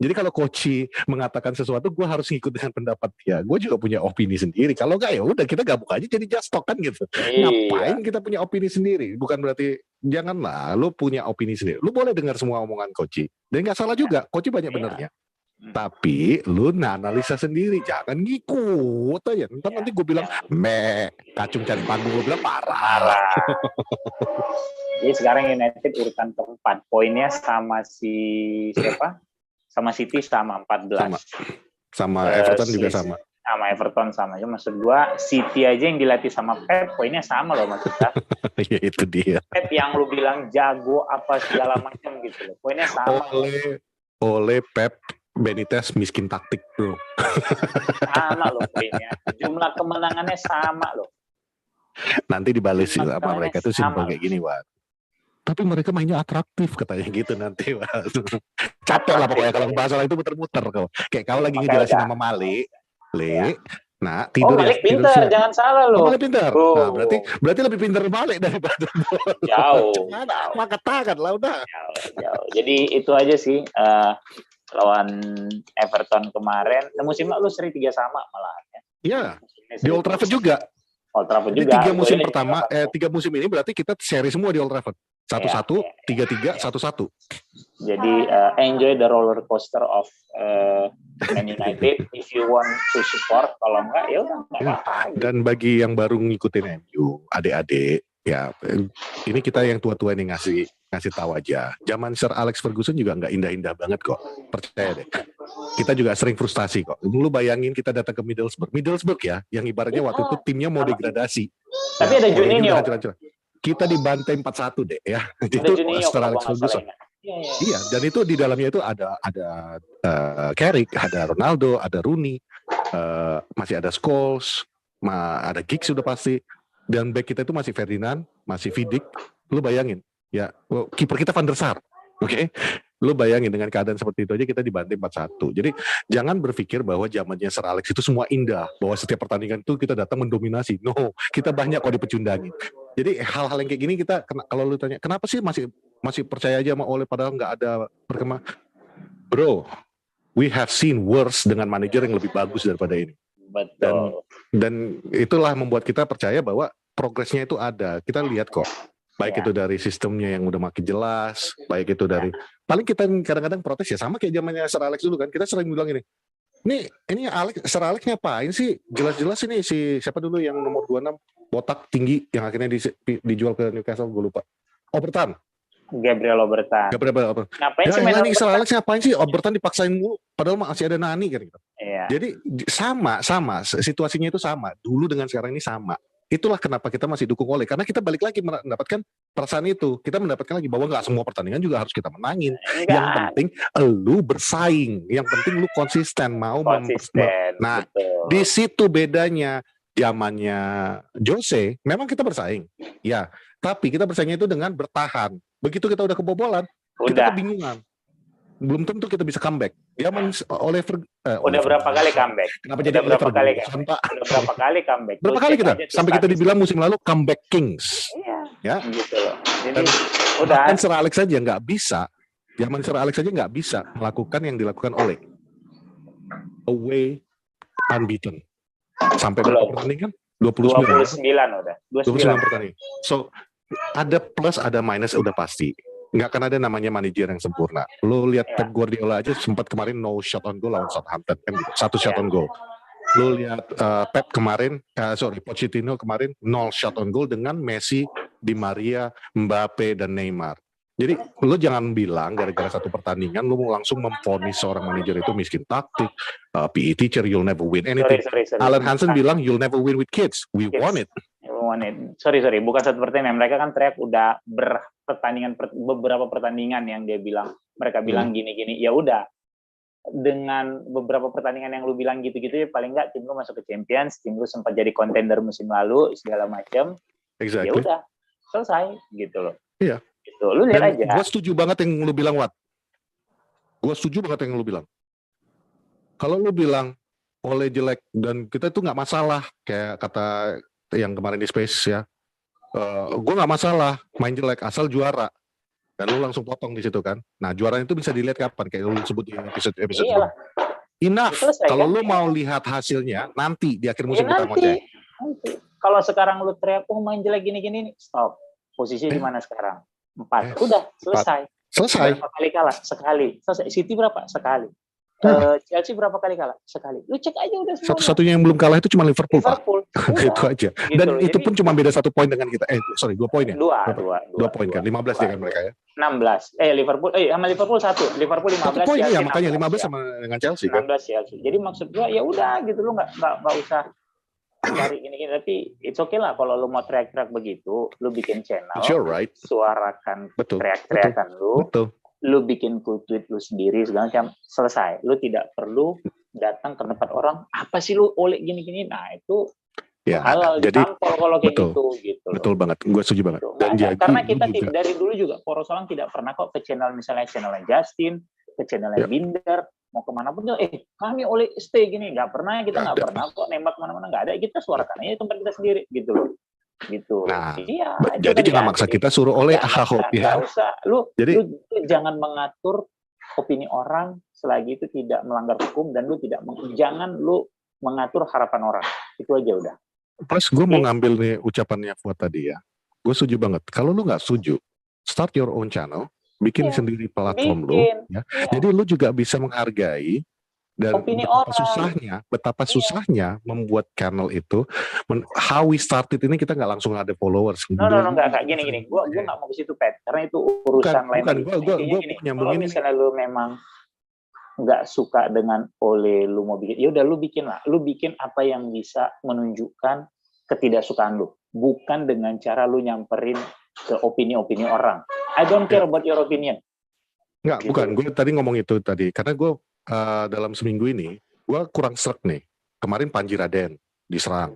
Jadi kalau coach mengatakan sesuatu, gue harus ngikut dengan pendapat dia. Gue juga punya opini sendiri. Kalau enggak ya udah kita gabung aja jadi just talk kan gitu. Iya. Ngapain kita punya opini sendiri? Bukan berarti janganlah lu punya opini sendiri. Lu boleh dengar semua omongan coach. Dan nggak salah juga, coach banyak Iya. benernya. Tapi lu analisa sendiri, jangan ngikut aja. Ntar nanti gue bilang, kacung cari panggung, gue bilang parah. Jadi sekarang United urutan keempat, poinnya sama si siapa? Sama City sama 14. Sama Everton juga sama. Sama Everton sama. Cuma maksud gua City aja yang dilatih sama Pep, poinnya sama loh sama kita. Ya itu dia. Pep yang lu bilang jago apa segala macam gitu loh. Poinnya sama. Oleh Pep Benitez miskin taktik bro. Sama loh poinnya. Jumlah kemenangannya sama loh. Nanti dibales sama mereka tuh simpel kayak gini, Wak. Tapi mereka mainnya atraktif katanya gitu nanti, Wak. Capek lah pokoknya kalau bahasa itu muter-muter kau. Kayak kau lagi ngejelasin nama Malik, nah tidur Malik pintar, jangan salah loh. Malik pintar. Nah, berarti lebih pintar Malik daripada jauh. Maka tangan lah udah. Jauh. Jadi itu aja sih lawan Everton kemarin. Musim lalu seri 3-3 malahan ya. Iya. Di Old Trafford juga. Old Trafford juga. 3 musim pertama, 3 musim ini berarti kita seri semua di Old Trafford. 1-1, 3-3, 1-1. Jadi enjoy the roller coaster of Man United. If you want to support, kalau enggak ya udah enggak apa-apa. Dan bagi yang baru ngikutin MU, adik-adik, ya ini kita yang tua-tua nih ngasih tahu aja. Zaman Sir Alex Ferguson juga nggak indah-indah banget kok. Percaya deh. Kita juga sering frustasi kok. Lu bayangin kita datang ke Middlesbrough ya, yang ibaratnya waktu itu timnya mau degradasi. Tapi ada Juninho. Kita dibantai 4-1 deh ya. Itu Sir Alex Ferguson. Iya, dan itu di dalamnya itu ada Carrick, ada Ronaldo, ada Rooney, masih ada Scholes, ada Giggs sudah pasti. Dan back kita itu masih Ferdinand, masih Vidic. Lu bayangin, ya kiper kita Van der Sar, oke? Lu bayangin dengan keadaan seperti itu aja kita dibantai 4-1. Jadi jangan berpikir bahwa zamannya Sir Alex itu semua indah, bahwa setiap pertandingan itu kita datang mendominasi. No, kita banyak kok dipecundangi. Jadi hal-hal yang kayak gini kita, kalau lu tanya, kenapa sih masih percaya aja sama Ole padahal nggak ada perkembangan? Bro, we have seen worse dengan manajer yang lebih bagus daripada ini. Betul. Dan itulah membuat kita percaya bahwa progresnya itu ada. Kita lihat kok. Baik itu dari sistemnya yang udah makin jelas, baik itu dari paling kita kadang-kadang protes ya sama kayak zamannya Sir Alex dulu kan. Kita sering bilang ini Sir Alex ngapain sih? Jelas-jelas ini si siapa dulu yang nomor 26 botak tinggi yang akhirnya dijual ke Newcastle, gue lupa. Gabriel Obertan. Ngapain sih main Sir Alex ngapain sih Obertan dipaksain mulu padahal masih ada Nani kan gitu. Iya. Jadi sama situasinya itu sama. Dulu dengan sekarang ini sama. Itulah kenapa kita masih dukung Ole, karena kita balik lagi mendapatkan perasaan itu. Kita mendapatkan lagi bahwa nggak semua pertandingan juga harus kita menangin. Yang penting lu bersaing, yang penting lu konsisten mau nah betul. Di situ bedanya. Zamannya Jose memang kita bersaing ya, tapi kita bersaingnya itu dengan bertahan. Begitu kita udah kebobolan kita kebingungan, belum tentu kita bisa comeback. Zaman udah berapa kali comeback? Kenapa jadi berapa kali comeback? Berapa kali kita sampai kita dibilang musim lalu comeback kings. Iya. Ya gitu loh. Jadi udah Sir Alex saja nggak bisa. Zaman Sir Alex saja nggak bisa melakukan yang dilakukan oleh away unbeaten. Sampai berapa pertandingan? 29 udah. 29 pertandingan. So ada plus ada minus udah pasti. Nggak akan ada namanya manajer yang sempurna. Lu lihat Pep Guardiola aja sempat kemarin no shot on goal lawan Southampton kan gitu. 1 shot on goal. Lu lihat Pep kemarin Pochettino kemarin 0 shot on goal dengan Messi, Di Maria, Mbappe dan Neymar. Jadi lu jangan bilang gara-gara satu pertandingan lu langsung memvonis seorang manajer itu miskin taktik, PE teacher, you'll never win anything. Sorry. Alan Hansen bilang you'll never win with kids. We won it. Sorry, bukan satu pertandingan. Mereka kan teriak udah beberapa pertandingan yang dia bilang. Mereka bilang gini-gini. Ya udah, dengan beberapa pertandingan yang lu bilang gitu-gitu ya paling nggak tim lu masuk ke Champions, tim lu sempat jadi contender musim lalu segala macam. Exactly. Ya udah, selesai gitu loh. Iya. Gitu. Lu lihat aja. Gue setuju banget yang lu bilang, Wat. Gue setuju banget yang lu bilang. Kalau lu bilang Ole jelek dan kita itu nggak masalah, kayak kata yang kemarin di Space ya, gue nggak masalah main jelek asal juara. Dan lu langsung potong di situ kan. Nah, juaranya itu bisa dilihat kapan? Kayak lu sebut di episode Iyalah, Enough. selesai Kalau kan? lu mau lihat hasilnya, nanti di akhir Ya musim kita ngoceh. nanti. Kalau sekarang lu teriak, main jelek gini-gini, stop. Posisi di mana sekarang? 4. Udah, selesai. Selesai. Berapa kali kalah? Sekali. Selesai. City berapa? Sekali. Chelsea berapa kali kalah? Sekali. Lu cek aja udah semuanya. Satu-satunya yang belum kalah itu cuma Liverpool. Pak. Itu aja. Gitu Dan loh. itu pun cuma beda 1 poin dengan kita. 2 poin ya? 2 poin kan. 15 dia kan mereka ya. 16. Sama Liverpool 1. Liverpool 15. 1 poin ya, makanya 15 ya. sama dengan Chelsea kan. 16 Chelsea. Jadi maksud gua ya udah gitu, lu nggak usah cari gini-gini, tapi it's okay lah kalau lu mau teriak-teriak begitu, lu bikin channel, right. suarakan teriak-teriakan lu. Betul. Lu bikin tweet lu sendiri segala macam, selesai. Lu tidak perlu datang ke tempat orang, apa sih lu oleh gini-gini. Nah, itu ya, halal ditampol kalau kayak betul, gitu. Betul banget, gue setuju banget. Dan karena kita dari dulu juga Poros Salang tidak pernah kok ke channel, misalnya channelnya Justin, ke channelnya Binder, mau kemana pun kami oleh stay gini, nggak pernah, kita nggak pernah kok nembak mana-mana, nggak ada. Kita suarakan aja tempat kita sendiri gitu loh. Gitu. Nah, iya, jadi jangan maksa kita suruh oleh Ahok ya. Nggak usah. Lu jangan mengatur opini orang selagi itu tidak melanggar hukum, dan jangan lu mengatur harapan orang. Itu aja udah. Plus gue mau ngambil nih ucapannya Fuad tadi ya. Gue setuju banget. Kalau lu nggak setuju, start your own channel, bikin sendiri platform lu. Ya. Jadi lu juga bisa menghargai dan betapa susahnya membuat channel itu. How we started ini kita nggak langsung ada followers. Nggak gini. Gue nggak mau ke situ, Pet, karena itu urusan lain. Gue nyambungin ini. Misalnya lu memang nggak suka dengan oleh lu mau bikin, ya udah lu bikin lah. Lu bikin apa yang bisa menunjukkan ketidaksukaan lu, bukan dengan cara lu nyamperin ke opini-opini orang. I don't care about your opinion. Nggak, gitu. Bukan. Gue tadi ngomong itu tadi karena gue dalam seminggu ini gue kurang sreg nih. Kemarin Panji Raden diserang,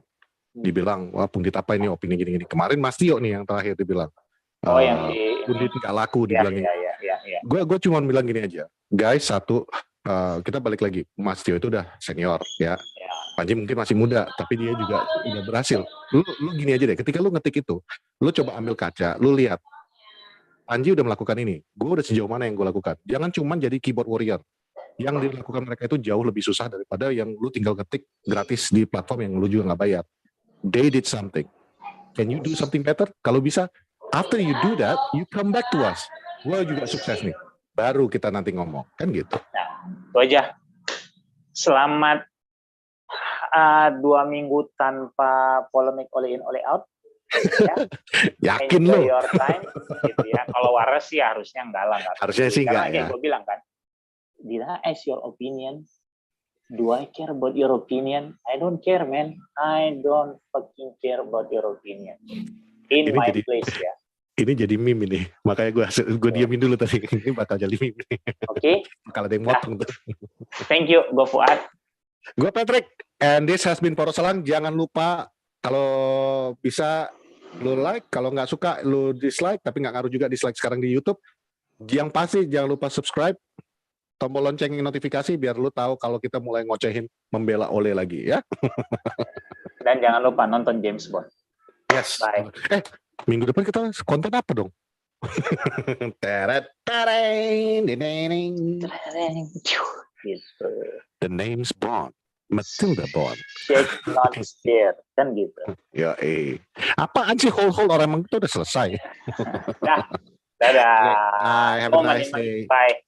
dibilang wah Pundit apa ini opini gini-gini. Kemarin Mas Tio nih yang terakhir dibilang Pundit nggak laku, dibilangin. Gue cuma bilang gini aja, guys, kita balik lagi, Mas Tio itu udah senior ya. Panji mungkin masih muda, tapi dia juga udah berhasil. Lu gini aja deh, ketika lu ngetik itu, lu coba ambil kaca, lu lihat Panji udah melakukan ini, gue udah sejauh mana yang gue lakukan. Jangan cuma jadi keyboard warrior. Yang dilakukan mereka itu jauh lebih susah daripada yang lu tinggal ketik gratis di platform yang lu juga nggak bayar. They did something. Can you do something better? Kalau bisa, after you do that, you come back to us. Gue juga sukses nih. Baru kita nanti ngomong, kan gitu. Nah, itu aja. Selamat 2 minggu tanpa polemik oleh in oleh out. Ya. Yakin lo? Your time, gitu ya. Kalau waras sih harusnya enggak lah. Harusnya sih enggak ya. Gue bilang kan, did I ask your opinion? Do I care about your opinion? I don't care, man. I don't fucking care about your opinion. In my place ya. Ini jadi meme ini. Makanya gue diamin dulu tadi. Ini bakal jadi meme. Oke. Bakal ada yang motong tuh. Thank you. Gue Fuad. Gue Patrick. And this has been Poros Salang. Jangan lupa kalau bisa lu like. Kalau nggak suka lu dislike. Tapi nggak ngaruh juga dislike sekarang di YouTube. Yang pasti jangan lupa subscribe. Tombol lonceng notifikasi biar lu tahu kalau kita mulai ngocehin membela Ole lagi ya. Dan jangan lupa nonton James Bond. Yes. Bye. Minggu depan kita konten apa dong? The name's Bond. Matilda Bond. Shake not scared. Kan gitu. Ya apaan sih hold orang emang itu udah selesai. Dadah. Bye. Have a nice day. Bye.